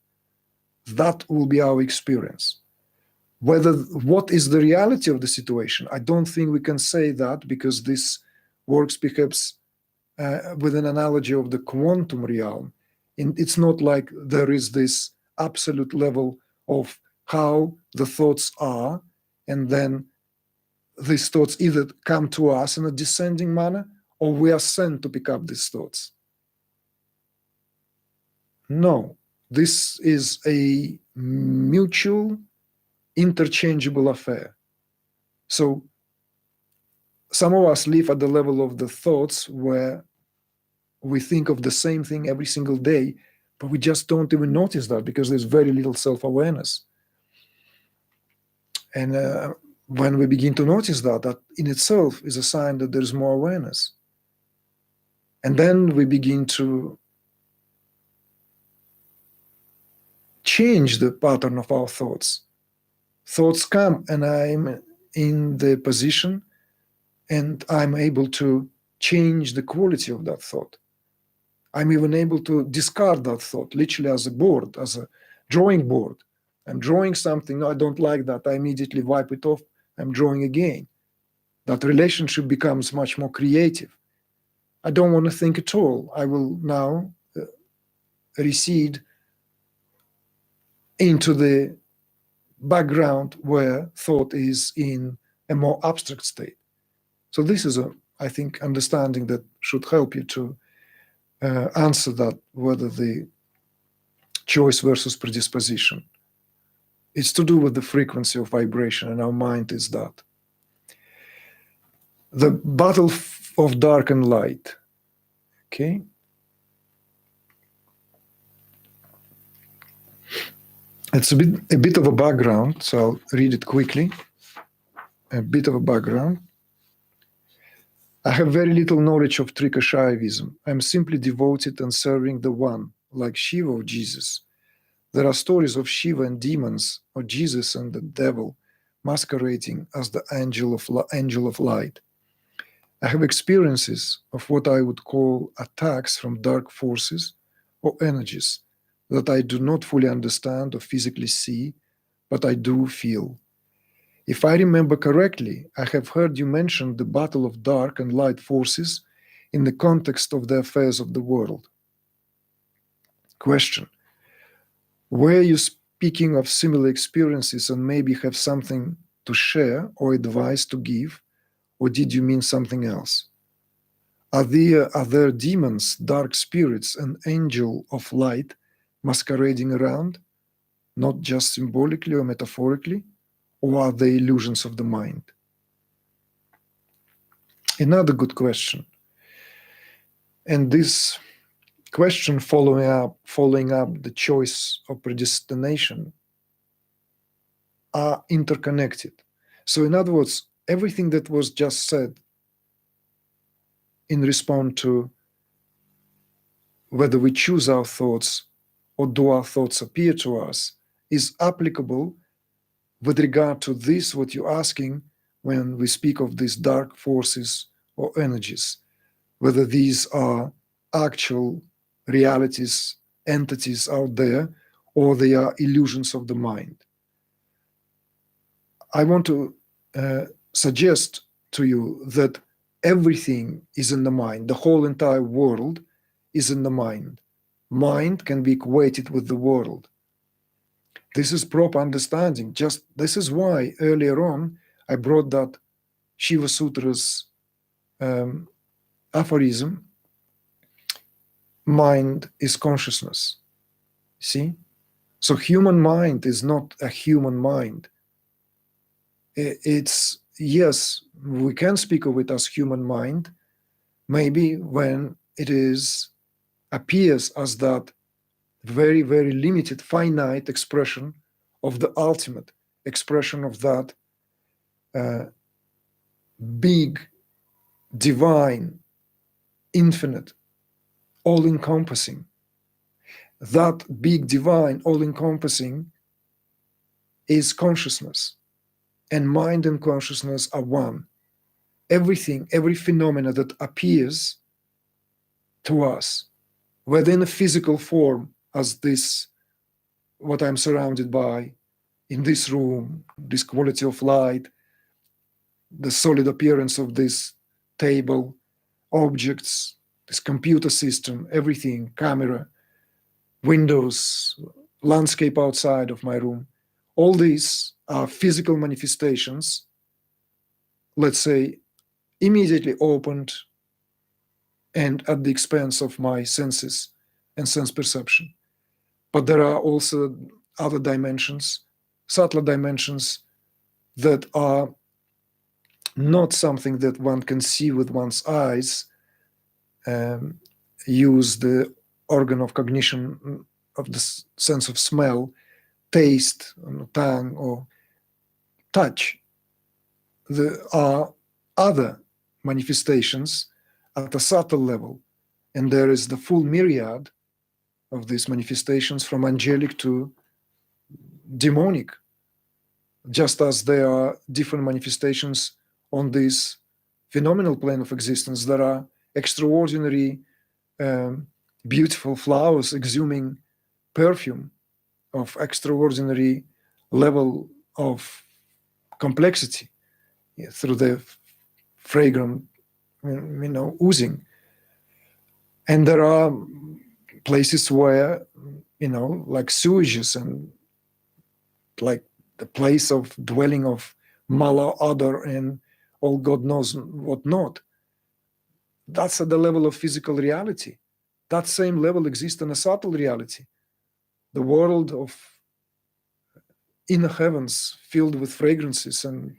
That will be our experience. What is the reality of the situation? I don't think we can say that, because this works perhaps with an analogy of the quantum realm. It's not like there is this absolute level of how the thoughts are, and then these thoughts either come to us in a descending manner, or we are sent to pick up these thoughts. No, this is a mutual, interchangeable affair. So some of us live at the level of the thoughts where we think of the same thing every single day, but we just don't even notice that because there's very little self-awareness. And when we begin to notice that, that in itself is a sign that there's more awareness. And then we begin to change the pattern of our thoughts. Thoughts come, and I'm in the position, and I'm able to change the quality of that thought. I'm even able to discard that thought, literally as a board, as a drawing board. I'm drawing something, no, I don't like that, I immediately wipe it off, I'm drawing again. That relationship becomes much more creative. I don't want to think at all. I will now recede into the background where thought is in a more abstract state. So this is, I think, understanding that should help you to answer that, whether the choice versus predisposition. It's to do with the frequency of vibration, and our mind is that. the battle of dark and light. Okay. It's a bit of a background, so I'll read it quickly. A bit of a background. I have very little knowledge of Trika Shaivism. I'm simply devoted and serving the One, like Shiva or Jesus. There are stories of Shiva and demons, or Jesus and the devil, masquerading as the angel of light. I have experiences of what I would call attacks from dark forces or energies that I do not fully understand or physically see, but I do feel. If I remember correctly, I have heard you mention the battle of dark and light forces in the context of the affairs of the world. Question: were you speaking of similar experiences and maybe have something to share or advice to give, or did you mean something else? Are there demons, dark spirits, and angel of light masquerading around, not just symbolically or metaphorically, or are they illusions of the mind? Another good question. And this question following up the choice of predestination are interconnected. So in other words, everything that was just said in response to whether we choose our thoughts or do our thoughts appear to us is applicable with regard to this, what you're asking when we speak of these dark forces or energies, whether these are actual realities, entities out there, or they are illusions of the mind. I want to suggest to you that everything is in the mind. The whole entire world is in the mind. Mind can be equated with the world. This is proper understanding. This is why earlier on I brought that Shiva Sutra's aphorism, mind is consciousness. See? So human mind is not a human mind. It's, yes, we can speak of it as human mind, maybe when it appears as that very, very limited, finite expression of the ultimate expression of that big, divine, infinite, all-encompassing. That big, divine, all-encompassing is consciousness. And mind and consciousness are one. Everything, every phenomena that appears to us, whether in a physical form, as this, what I'm surrounded by, in this room, this quality of light, the solid appearance of this table, objects, this computer system, everything, camera, windows, landscape outside of my room, all these are physical manifestations, let's say, immediately opened and at the expense of my senses and sense perception. But there are also other dimensions, subtler dimensions, that are not something that one can see with one's eyes, use the organ of cognition of the sense of smell, taste, tongue, or touch. There are other manifestations at a subtle level, and there is the full myriad of these manifestations, from angelic to demonic, just as there are different manifestations on this phenomenal plane of existence. There are extraordinary, beautiful flowers exhuming perfume of extraordinary level of complexity through the fragrant, oozing. And there are places where, like sewages and like the place of dwelling of Mala, Adar, and all God knows what not. That's at the level of physical reality. That same level exists in a subtle reality. The world of inner heavens filled with fragrances and,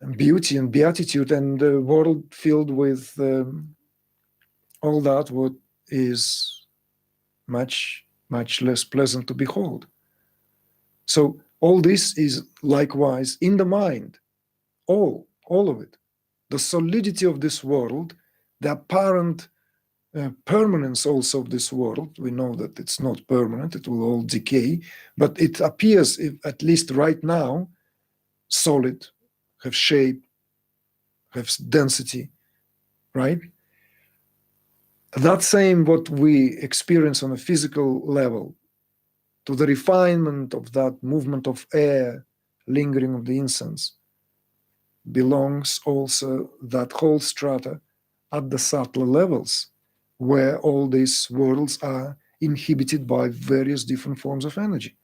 and beauty and beatitude, and a world filled with all that what is much, much less pleasant to behold. So all this is likewise in the mind, all of it. The solidity of this world, the apparent permanence also of this world. We know that it's not permanent, it will all decay, but it appears, at least right now, solid, have shape, have density, right? That same what we experience on a physical level, to the refinement of that movement of air, lingering of the incense, belongs also that whole strata at the subtler levels, where all these worlds are inhibited by various different forms of energy.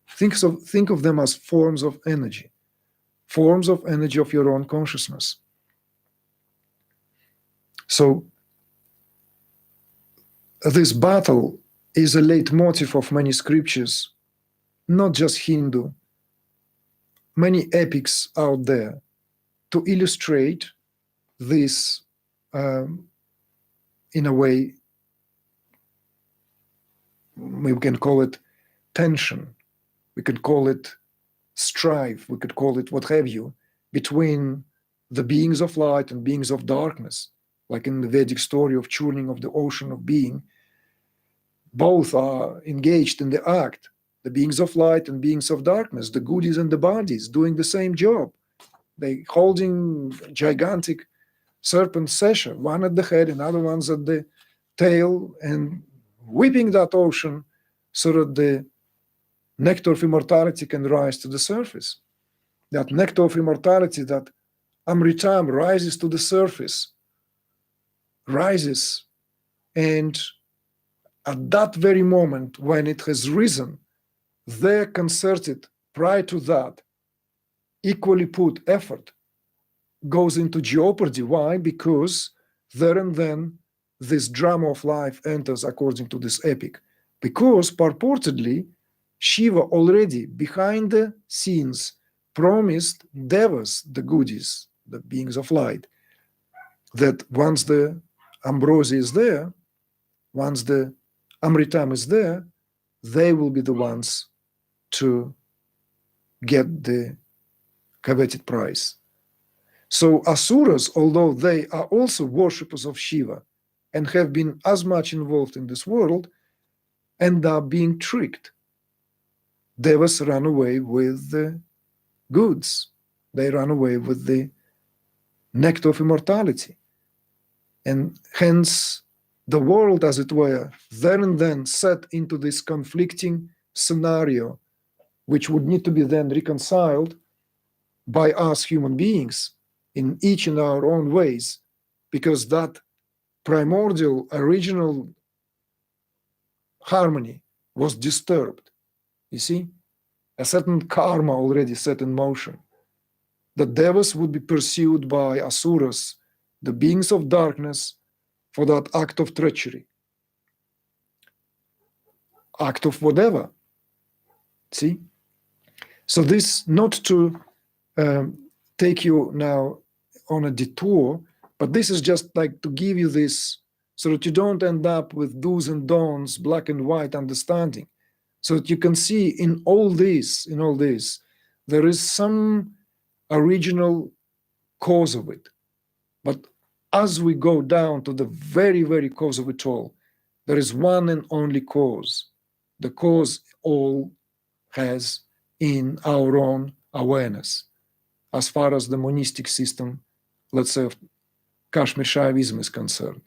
Think of them as forms of energy of your own consciousness. So this battle is a leitmotif of many scriptures, not just Hindu, many epics out there, to illustrate this in a way, we can call it tension, we could call it strife, we could call it what have you, between the beings of light and beings of darkness, like in the Vedic story of churning of the ocean of being. Both are engaged in the act, the beings of light and beings of darkness, the goodies and the baddies, doing the same job. They holding gigantic serpent sesha, one at the head, another one's at the tail, and whipping that ocean so that the nectar of immortality can rise to the surface. That nectar of immortality, that amritam, rises to the surface, rises, and at that very moment when it has risen, their concerted, prior to that, equally put effort goes into jeopardy. Why? Because there and then this drama of life enters according to this epic. Because purportedly, Shiva already behind the scenes promised devas, the goodies, the beings of light, that once the ambrosia is there, once the amritam is there, they will be the ones to get the coveted prize. So asuras, although they are also worshippers of Shiva and have been as much involved in this world, end up being tricked. Devas run away with the goods. They run away with the nectar of immortality. And hence, the world, as it were, there and then set into this conflicting scenario, which would need to be then reconciled by us human beings in each in our own ways, because that primordial, original harmony was disturbed. You see, a certain karma already set in motion. The devas would be pursued by asuras, the beings of darkness, for that act of treachery, act of whatever. See? So this, not to take you now on a detour, but this is just like to give you this so that you don't end up with do's and don'ts, black and white understanding, so that you can see in all this, there is some original cause of it. But as we go down to the very, very cause of it all, there is one and only cause. The cause all has in our own awareness, as far as the monistic system, let's say, of Kashmir Shaivism is concerned.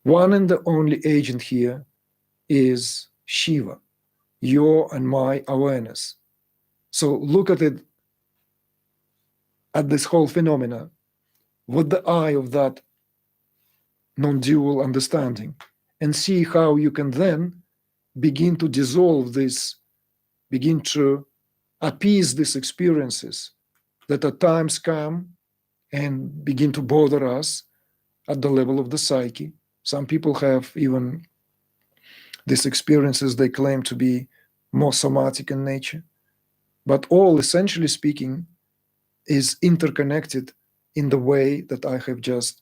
One and the only agent here is Shiva, your and my awareness. So look at it, at this whole phenomena, with the eye of that non-dual understanding, and see how you can then begin to dissolve this, begin to appease these experiences that at times come and begin to bother us at the level of the psyche. Some people have even these experiences they claim to be more somatic in nature. But all, essentially speaking, is interconnected in the way that I have just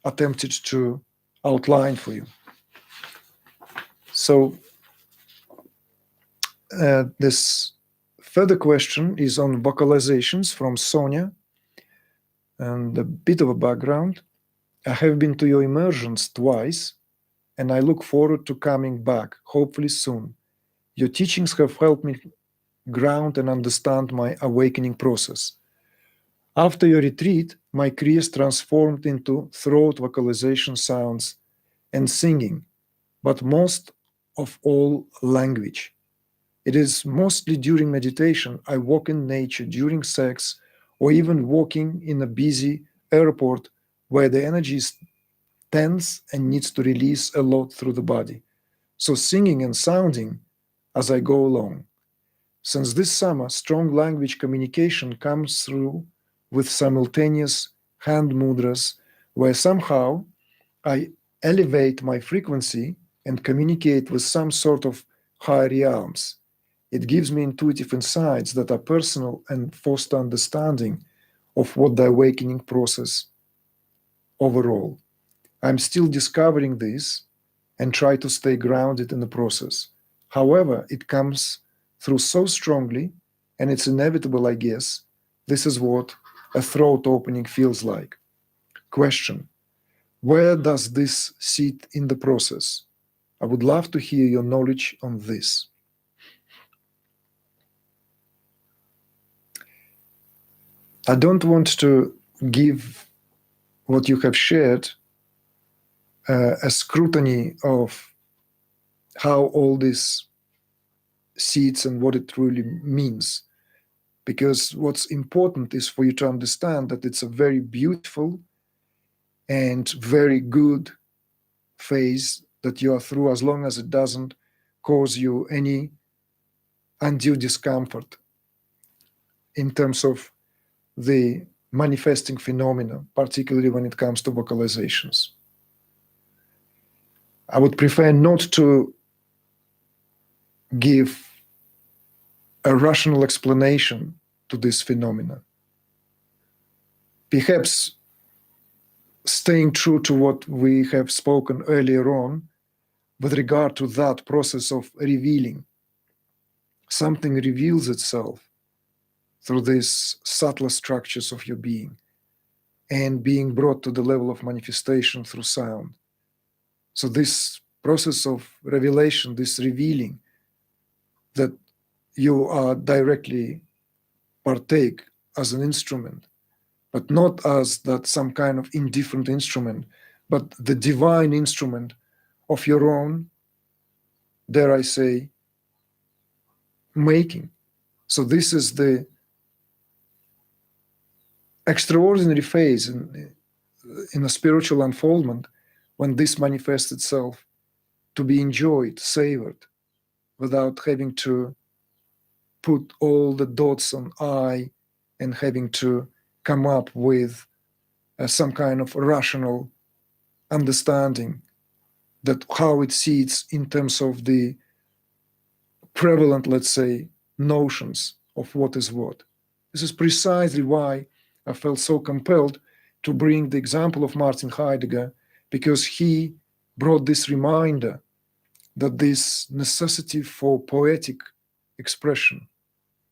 attempted to outline for you. So this further question is on vocalizations from Sonia, and a bit of a background. I have been to your immersions twice, and I look forward to coming back, hopefully soon. Your teachings have helped me ground and understand my awakening process. After your retreat, my Kriyas transformed into throat vocalization sounds and singing, but most of all language. It is mostly during meditation. I walk in nature, during sex, or even walking in a busy airport where the energy is tense and needs to release a lot through the body. So singing and sounding as I go along. Since this summer, strong language communication comes through with simultaneous hand mudras, where somehow I elevate my frequency and communicate with some sort of higher realms. It gives me intuitive insights that are personal and foster understanding of what the awakening process overall. I'm still discovering this and try to stay grounded in the process. However, it comes through so strongly, and it's inevitable, I guess. This is what a throat opening feels like. Question: where does this sit in the process? I would love to hear your knowledge on this. I don't want to give what you have shared a scrutiny of how all this sits and what it really means, because what's important is for you to understand that it's a very beautiful and very good phase that you are through, as long as it doesn't cause you any undue discomfort in terms of the manifesting phenomena, particularly when it comes to vocalizations. I would prefer not to give a rational explanation to this phenomena. Perhaps staying true to what we have spoken earlier on with regard to that process of revealing. Something reveals itself through these subtler structures of your being and being brought to the level of manifestation through sound. So this process of revelation, this revealing that you are directly partake as an instrument, but not as that some kind of indifferent instrument, but the divine instrument of your own, dare I say, making. So this is the extraordinary phase in a spiritual unfoldment when this manifests itself to be enjoyed, savored, without having to put all the dots on I and having to come up with some kind of rational understanding that how it sits in terms of the prevalent, let's say, notions of what is what. This is precisely why I felt so compelled to bring the example of Martin Heidegger, because he brought this reminder that this necessity for poetic expression,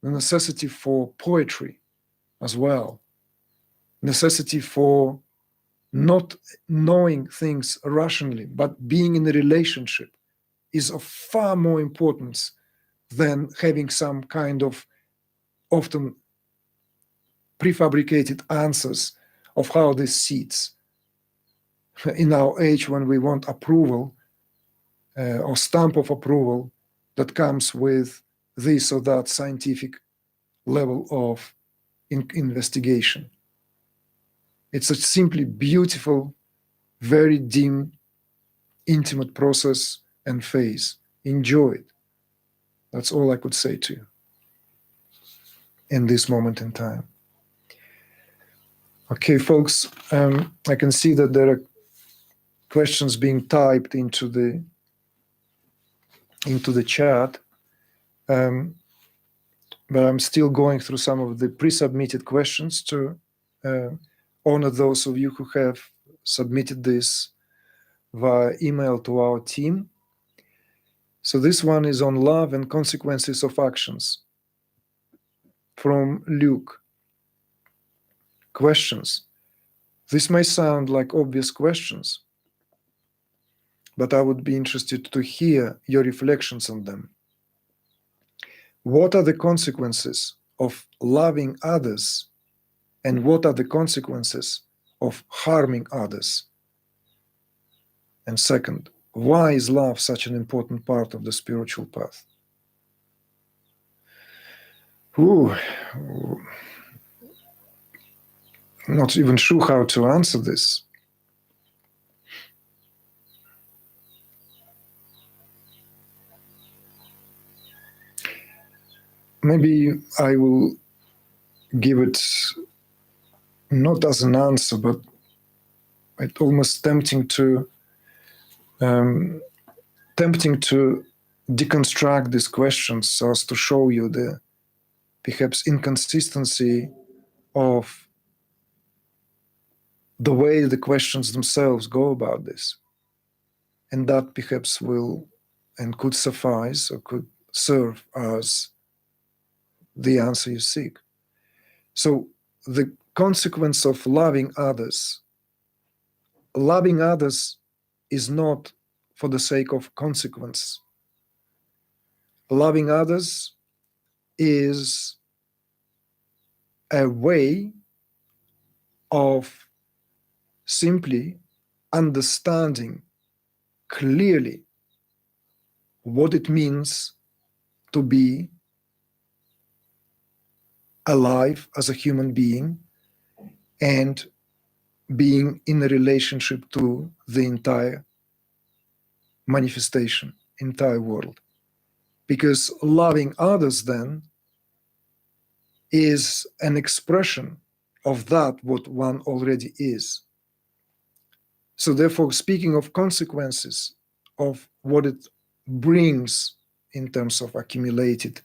the necessity for poetry as well, necessity for not knowing things rationally, but being in a relationship is of far more importance than having some kind of often prefabricated answers of how this sits. In our age, when we want approval or stamp of approval that comes with this or that scientific level of investigation. It's a simply beautiful, very dim, intimate process and phase. Enjoy it. That's all I could say to you in this moment in time. Okay, folks, I can see that there are questions being typed into the chat. but I'm still going through some of the pre-submitted questions to honor those of you who have submitted this via email to our team. So this one is on love and consequences of actions from Luke. Questions. This may sound like obvious questions, but I would be interested to hear your reflections on them. What are the consequences of loving others, and what are the consequences of harming others? And second, why is love such an important part of the spiritual path? Ooh, not even sure how to answer this. Maybe I will give it not as an answer, but it's almost tempting to deconstruct these questions so as to show you the perhaps inconsistency of the way the questions themselves go about this. And that perhaps will and could suffice or could serve as the answer you seek. So the consequence of loving others is not for the sake of consequence. Loving others is a way of simply understanding clearly what it means to be alive as a human being and being in a relationship to the entire manifestation, entire world. Because loving others then is an expression of that what one already is. So therefore, speaking of consequences of what it brings in terms of accumulated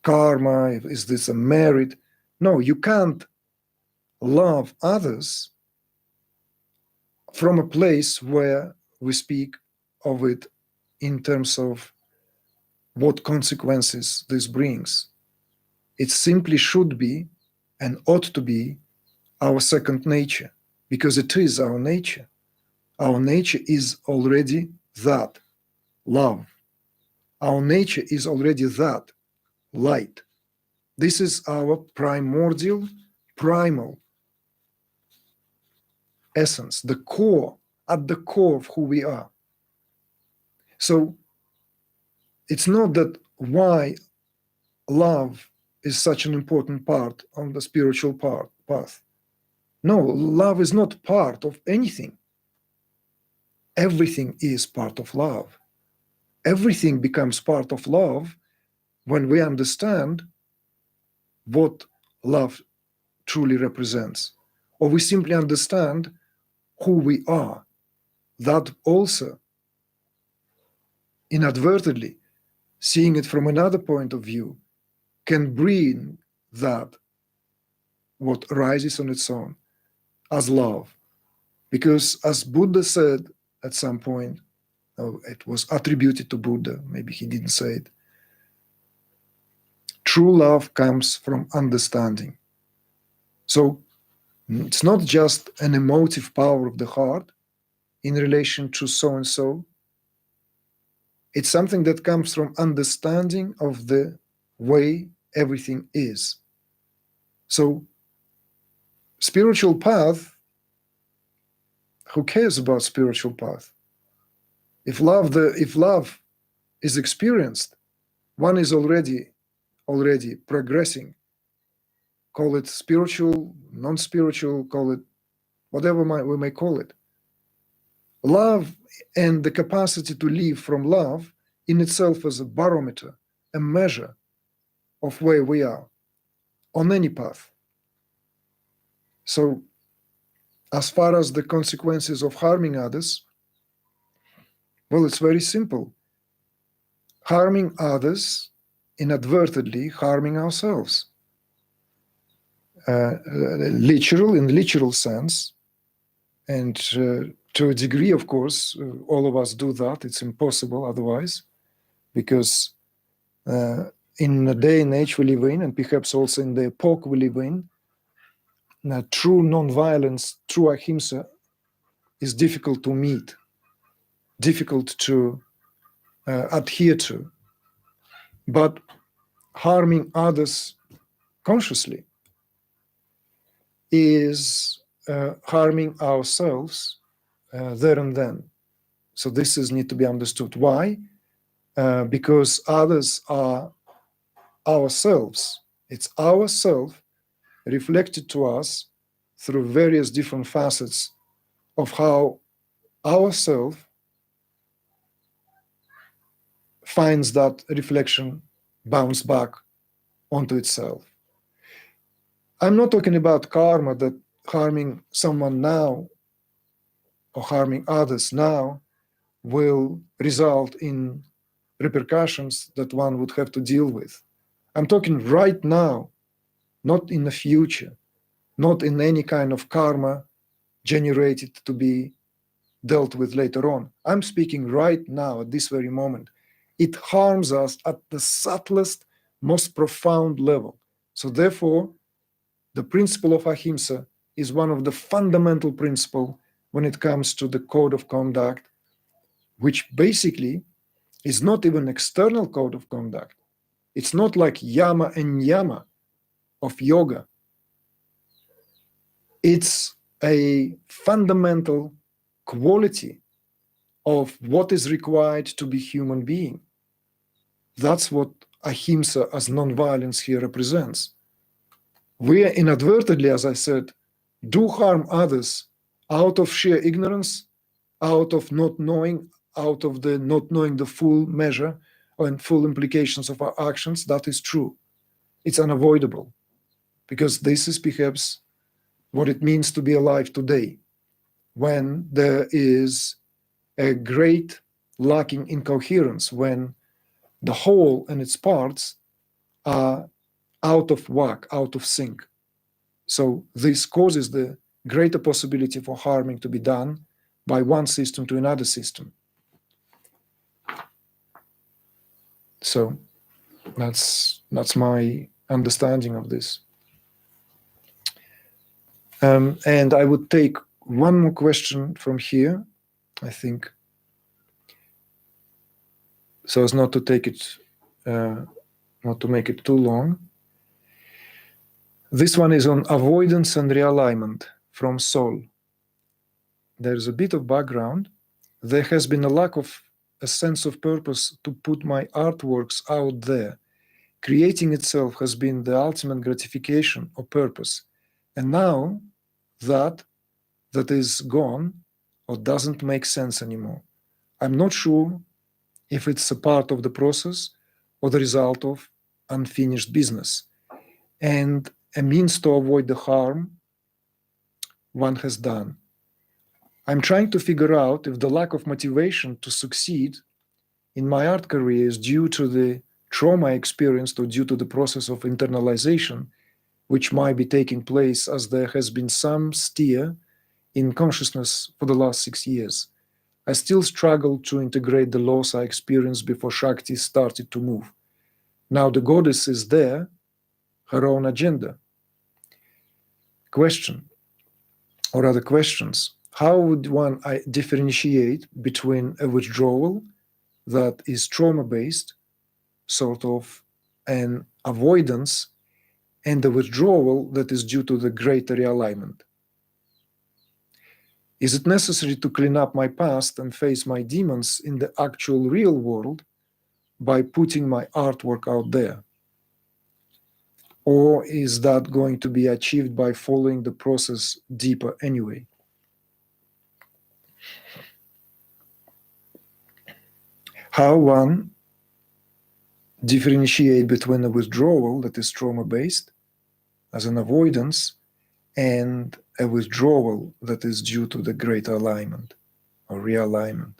karma, is this a merit? No, you can't love others from a place where we speak of it in terms of what consequences this brings. It simply should be and ought to be our second nature, because it is our nature. Our nature is already that love. Our nature is already that light. This is our primordial, primal essence, the core, at the core of who we are. So it's not that why love is such an important part on the spiritual path. No, love is not part of anything. Everything is part of love. Everything becomes part of love when we understand what love truly represents, or we simply understand who we are. That also, inadvertently, seeing it from another point of view, can bring that what arises on its own as love. Because as Buddha said at some point, it was attributed to Buddha, maybe he didn't say it, true love comes from understanding. So it's not just an emotive power of the heart in relation to so-and-so. It's something that comes from understanding of the way everything is. So spiritual path, who cares about spiritual path? If love is experienced, one is already progressing. Call it spiritual, non-spiritual, call it whatever we may call it. Love and the capacity to live from love in itself is a barometer, a measure of where we are on any path. So as far as the consequences of harming others, well, it's very simple. Harming others inadvertently harming ourselves. Literal, in literal sense, and to a degree, of course, all of us do that. It's impossible otherwise, because in the day and age we live in, and perhaps also in the epoch we live in, true non-violence, true ahimsa, is difficult to meet, difficult to adhere to. But harming others consciously is harming ourselves there and then. So this is need to be understood. Why? Because others are ourselves. It's ourself reflected to us through various different facets of how ourself finds that reflection bounce back onto itself. I'm not talking about karma, that harming someone now or harming others now will result in repercussions that one would have to deal with. I'm talking right now, not in the future, not in any kind of karma generated to be dealt with later on. I'm speaking right now, at this very moment. It harms us at the subtlest, most profound level. So therefore, the principle of ahimsa is one of the fundamental principles when it comes to the code of conduct, which basically is not even external code of conduct. It's not like yama and niyama of yoga. It's a fundamental quality of what is required to be human being. That's what ahimsa as non-violence here represents. We inadvertently, as I said, do harm others out of sheer ignorance, out of not knowing, out of the not knowing the full measure and full implications of our actions. That is true. It's unavoidable, because this is perhaps what it means to be alive today, when there is a great lacking in coherence, when the whole and its parts are out of whack, out of sync. So this causes the greater possibility for harming to be done by one system to another system. So that's my understanding of this. And I would take one more question from here, I think, so as not to take it, not to make it too long. This one is on avoidance and realignment from Sol. There's a bit of background. There has been a lack of a sense of purpose to put my artworks out there. Creating itself has been the ultimate gratification or purpose. And now that is gone or doesn't make sense anymore. I'm not sure if it's a part of the process or the result of unfinished business and a means to avoid the harm one has done. I'm trying to figure out if the lack of motivation to succeed in my art career is due to the trauma experienced or due to the process of internalization, which might be taking place as there has been some stir in consciousness for the last 6 years. I still struggle to integrate the loss I experienced before Shakti started to move. Now the goddess is there, her own agenda. Question, or other questions. How would one differentiate between a withdrawal that is trauma-based, sort of an avoidance, and the withdrawal that is due to the greater realignment? Is it necessary to clean up my past and face my demons in the actual real world by putting my artwork out there? Or is that going to be achieved by following the process deeper anyway? How one differentiate between a withdrawal that is trauma-based as an avoidance and a withdrawal that is due to the greater alignment or realignment.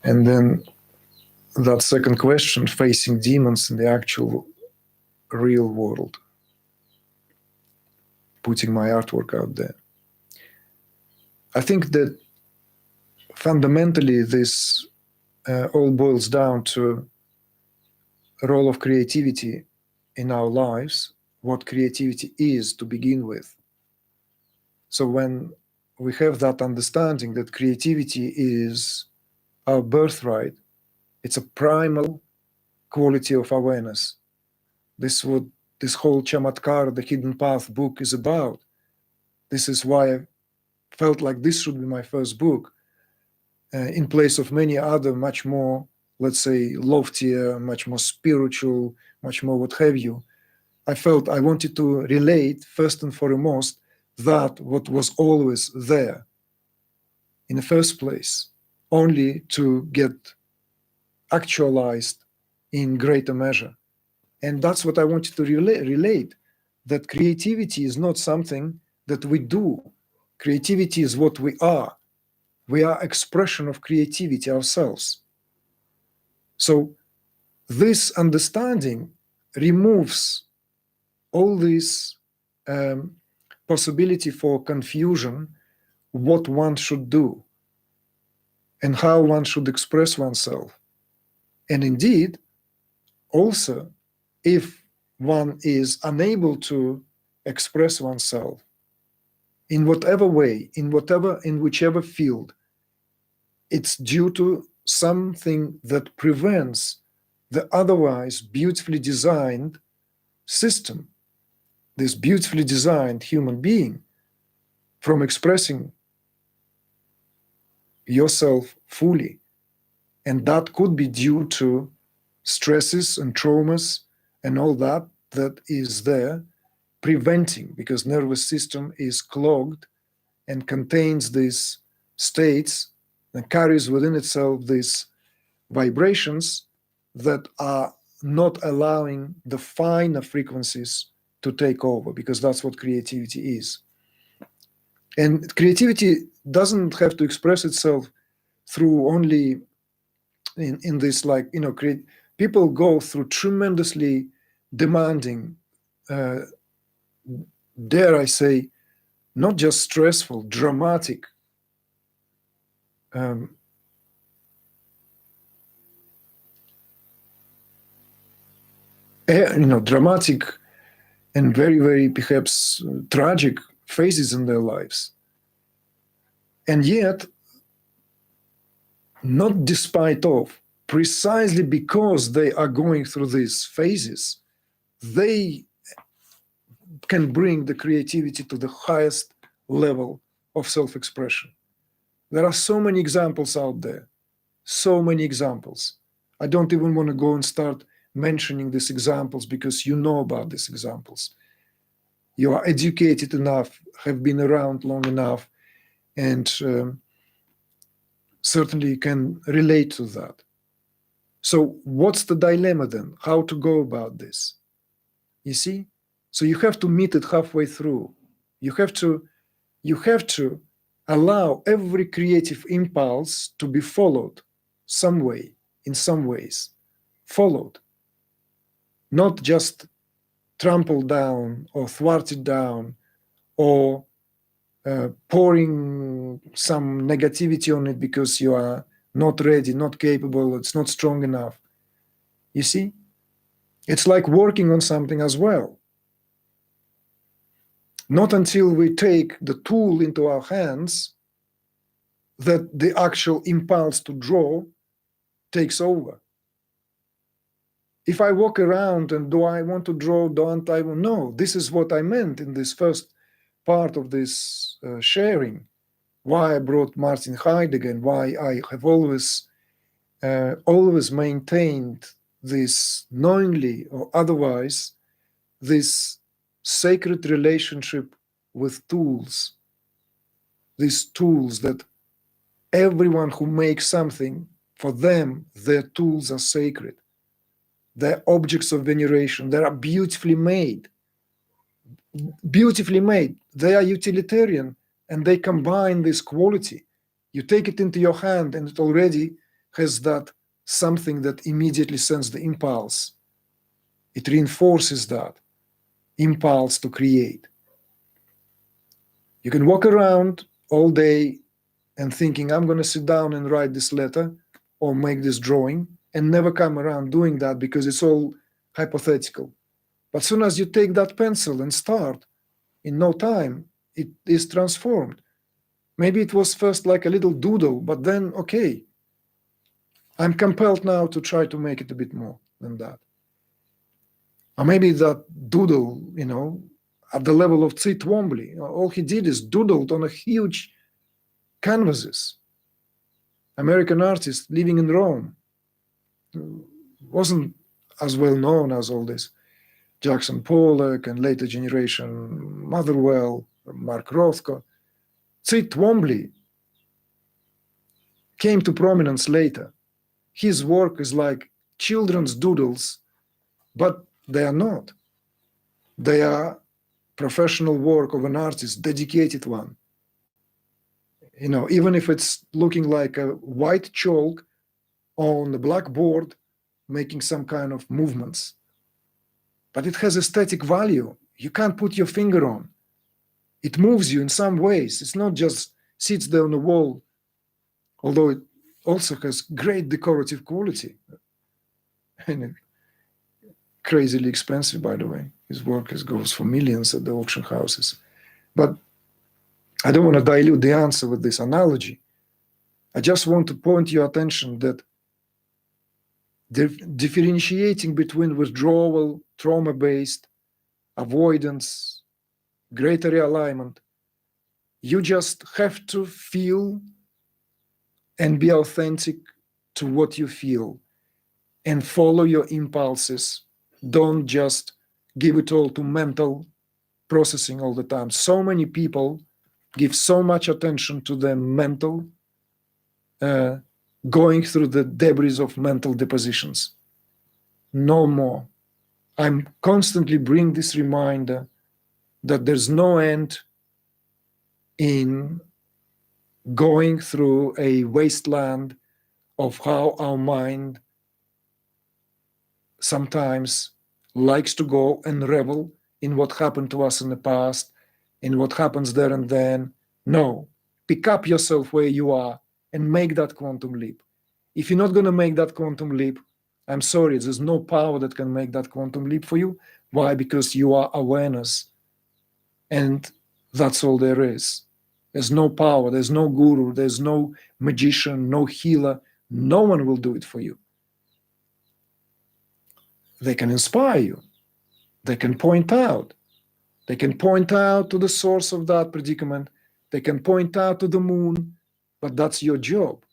And then that second question, facing demons in the actual real world, putting my artwork out there. I think that fundamentally this all boils down to a role of creativity in our lives, what creativity is to begin with. So when we have that understanding that creativity is our birthright, it's a primal quality of awareness. This is what this whole Chamatkar, the Hidden Path book is about. This is why I felt like this should be my first book, in place of many other much more, let's say, loftier, much more spiritual, much more what have you. I felt I wanted to relate first and foremost that what was always there in the first place, only to get actualized in greater measure. And that's what I wanted to relate, that creativity is not something that we do. Creativity is what we are. We are expression of creativity ourselves. So this understanding removes all this possibility for confusion, what one should do and how one should express oneself. And indeed, also, if one is unable to express oneself in whatever way, in whichever field, it's due to something that prevents the otherwise beautifully designed system, this beautifully designed human being, from expressing yourself fully. And that could be due to stresses and traumas and all that is there preventing, because nervous system is clogged and contains these states and carries within itself these vibrations that are not allowing the finer frequencies to take over, because that's what creativity is. And creativity doesn't have to express itself through only in this, like, you know, people go through tremendously demanding, dare I say, not just stressful, dramatic dramatic and very, very perhaps tragic phases in their lives. And yet, not despite of, precisely because they are going through these phases, they can bring the creativity to the highest level of self-expression. There are so many examples out there, so many examples. I don't even want to go and start mentioning these examples because you know about these examples. You are educated enough, have been around long enough, and certainly can relate to that. So what's the dilemma then? How to go about this? You see? So you have to meet it halfway through. You have to allow every creative impulse to be followed some way, in some ways, followed, not just trampled down or thwarted down or pouring some negativity on it because you are not ready, not capable, it's not strong enough. You see? It's like working on something as well. Not until we take the tool into our hands that the actual impulse to draw takes over. If I walk around and do I want to draw, don't I? No, this is what I meant in this first part of this sharing, why I brought Martin Heidegger and why I have always maintained this, knowingly or otherwise, this sacred relationship with tools, these tools that everyone who makes something, for them, their tools are sacred. They're objects of veneration. They are beautifully made. Beautifully made. They are utilitarian, and they combine this quality. You take it into your hand, and it already has that something that immediately sends the impulse. It reinforces that impulse to create. You can walk around all day and thinking, I'm going to sit down and write this letter or make this drawing, and never come around doing that because it's all hypothetical. But as soon as you take that pencil and start, in no time, it is transformed. Maybe it was first like a little doodle, but then, okay, I'm compelled now to try to make it a bit more than that. Or maybe that doodle, at the level of Tzit Twombly, all he did is doodled on a huge canvases. American artist living in Rome. Wasn't as well known as all this Jackson Pollock and later generation Motherwell, Mark Rothko. Tzit Twombly came to prominence later. His work is like children's doodles, but they are not. They are professional work of an artist, dedicated one. Even if it's looking like a white chalk on the blackboard, making some kind of movements. But it has aesthetic value. You can't put your finger on. It moves you in some ways. It's not just sits there on the wall, although it also has great decorative quality. And crazily expensive, by the way. His work goes for millions at the auction houses. But I don't want to dilute the answer with this analogy. I just want to point your attention that differentiating between withdrawal, trauma-based, avoidance, greater realignment, you just have to feel and be authentic to what you feel and follow your impulses. Don't just give it all to mental processing all the time. So many people give so much attention to their mental, going through the debris of mental depositions. No more. I'm constantly bringing this reminder that there's no end in going through a wasteland of how our mind sometimes likes to go and revel in what happened to us in the past, in what happens there and then. No, pick up yourself where you are and make that quantum leap. If you're not going to make that quantum leap, I'm sorry, there's no power that can make that quantum leap for you. Why? Because you are awareness. And that's all there is. There's no power, there's no guru, there's no magician, no healer. No one will do it for you. They can inspire you. They can point out. They can point out to the source of that predicament. They can point out to the moon, but that's your job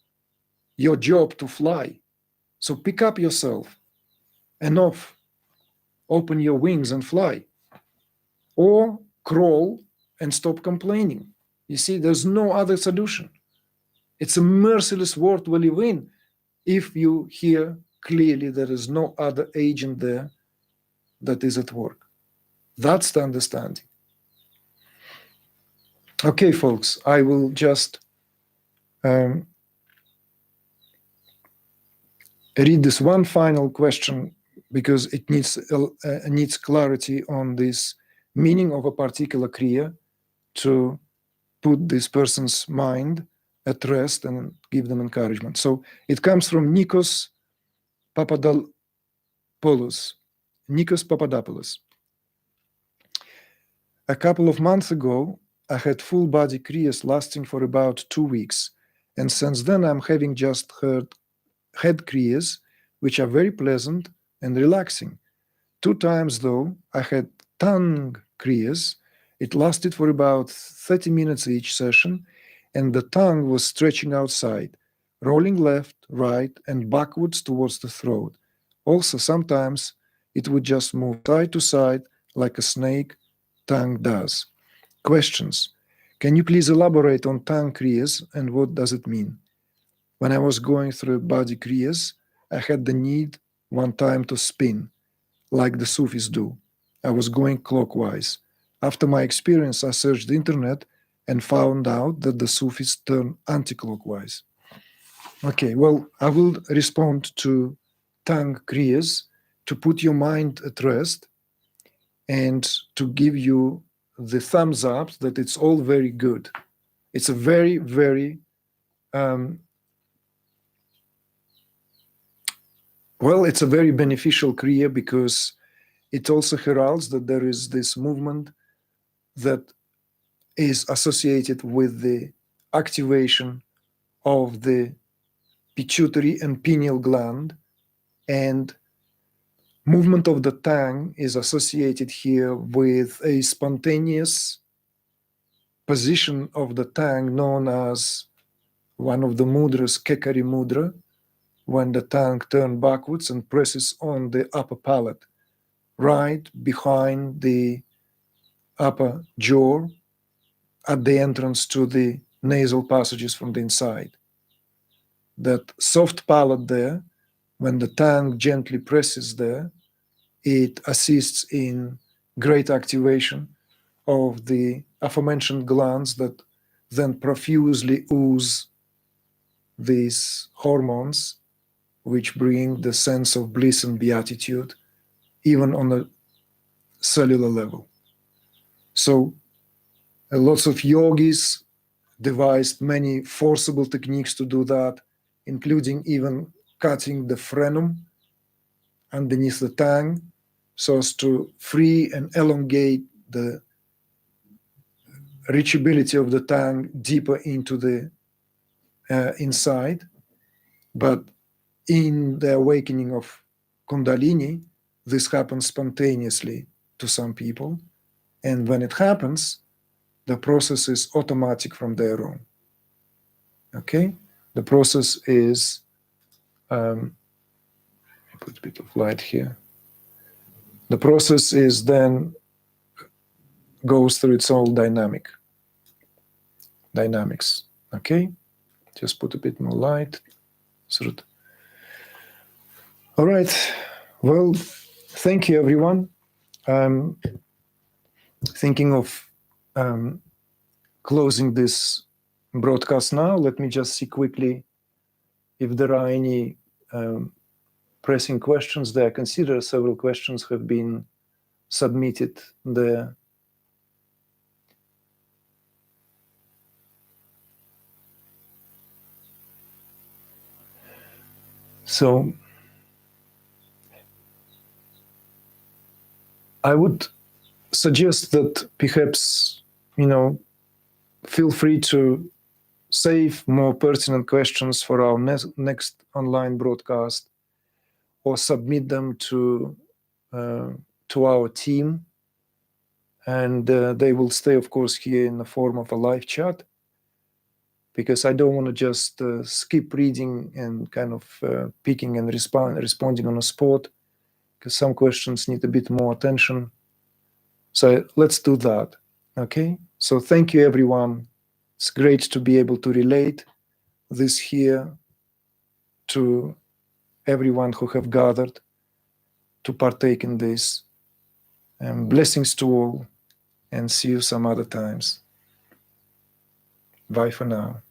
to fly. So pick up yourself and off. Open your wings and fly. Or crawl and stop complaining. You see, there's no other solution. It's a merciless world we live in if you hear clearly there is no other agent there that is at work. That's the understanding. Okay, folks, I will just read this one final question because it needs clarity on this meaning of a particular kriya to put this person's mind at rest and give them encouragement. So it comes from Nikos Papadopoulos. A couple of months ago, I had full body kriyas lasting for about 2 weeks. And since then, I'm having just head kriyas, which are very pleasant and relaxing. 2 times, though, I had tongue kriyas. It lasted for about 30 minutes each session, and the tongue was stretching outside, rolling left, right, and backwards towards the throat. Also, sometimes it would just move side to side like a snake tongue does. Questions. Can you please elaborate on tongue kriyas and what does it mean? When I was going through body kriyas, I had the need one time to spin, like the Sufis do. I was going clockwise. After my experience, I searched the internet and found out that the Sufis turn anti-clockwise. Okay, well, I will respond to Tang Kriyas to put your mind at rest and to give you the thumbs up that it's all very good. It's a very, very, it's a very beneficial Kriya because it also heralds that there is this movement that is associated with the activation of the pituitary and pineal gland, and movement of the tongue is associated here with a spontaneous position of the tongue known as one of the mudras, Kekari mudra, when the tongue turns backwards and presses on the upper palate, right behind the upper jaw at the entrance to the nasal passages from the inside. That soft palate there, when the tongue gently presses there, it assists in great activation of the aforementioned glands that then profusely ooze these hormones, which bring the sense of bliss and beatitude, even on a cellular level. So lots of yogis devised many forcible techniques to do that, including even cutting the frenum underneath the tongue so as to free and elongate the reachability of the tongue deeper into the inside. But in the awakening of Kundalini, this happens spontaneously to some people. And when it happens, the process is automatic from their own. Okay? The process is, put a bit of light here. The process is then goes through its own dynamics. Okay? Just put a bit more light. All right. Well, thank you, everyone. I'm thinking of closing this broadcast now. Let me just see quickly if there are any pressing questions there. I consider several questions have been submitted there. So I would suggest that perhaps, feel free to save more pertinent questions for our next online broadcast, or submit them to our team, and they will stay, of course, here in the form of a live chat, because I don't want to just skip reading and kind of picking and responding on the spot, because some questions need a bit more attention. So let's do that. Okay? So thank you, everyone. It's great to be able to relate this here to everyone who have gathered to partake in this. And blessings to all, and see you some other times. Bye for now.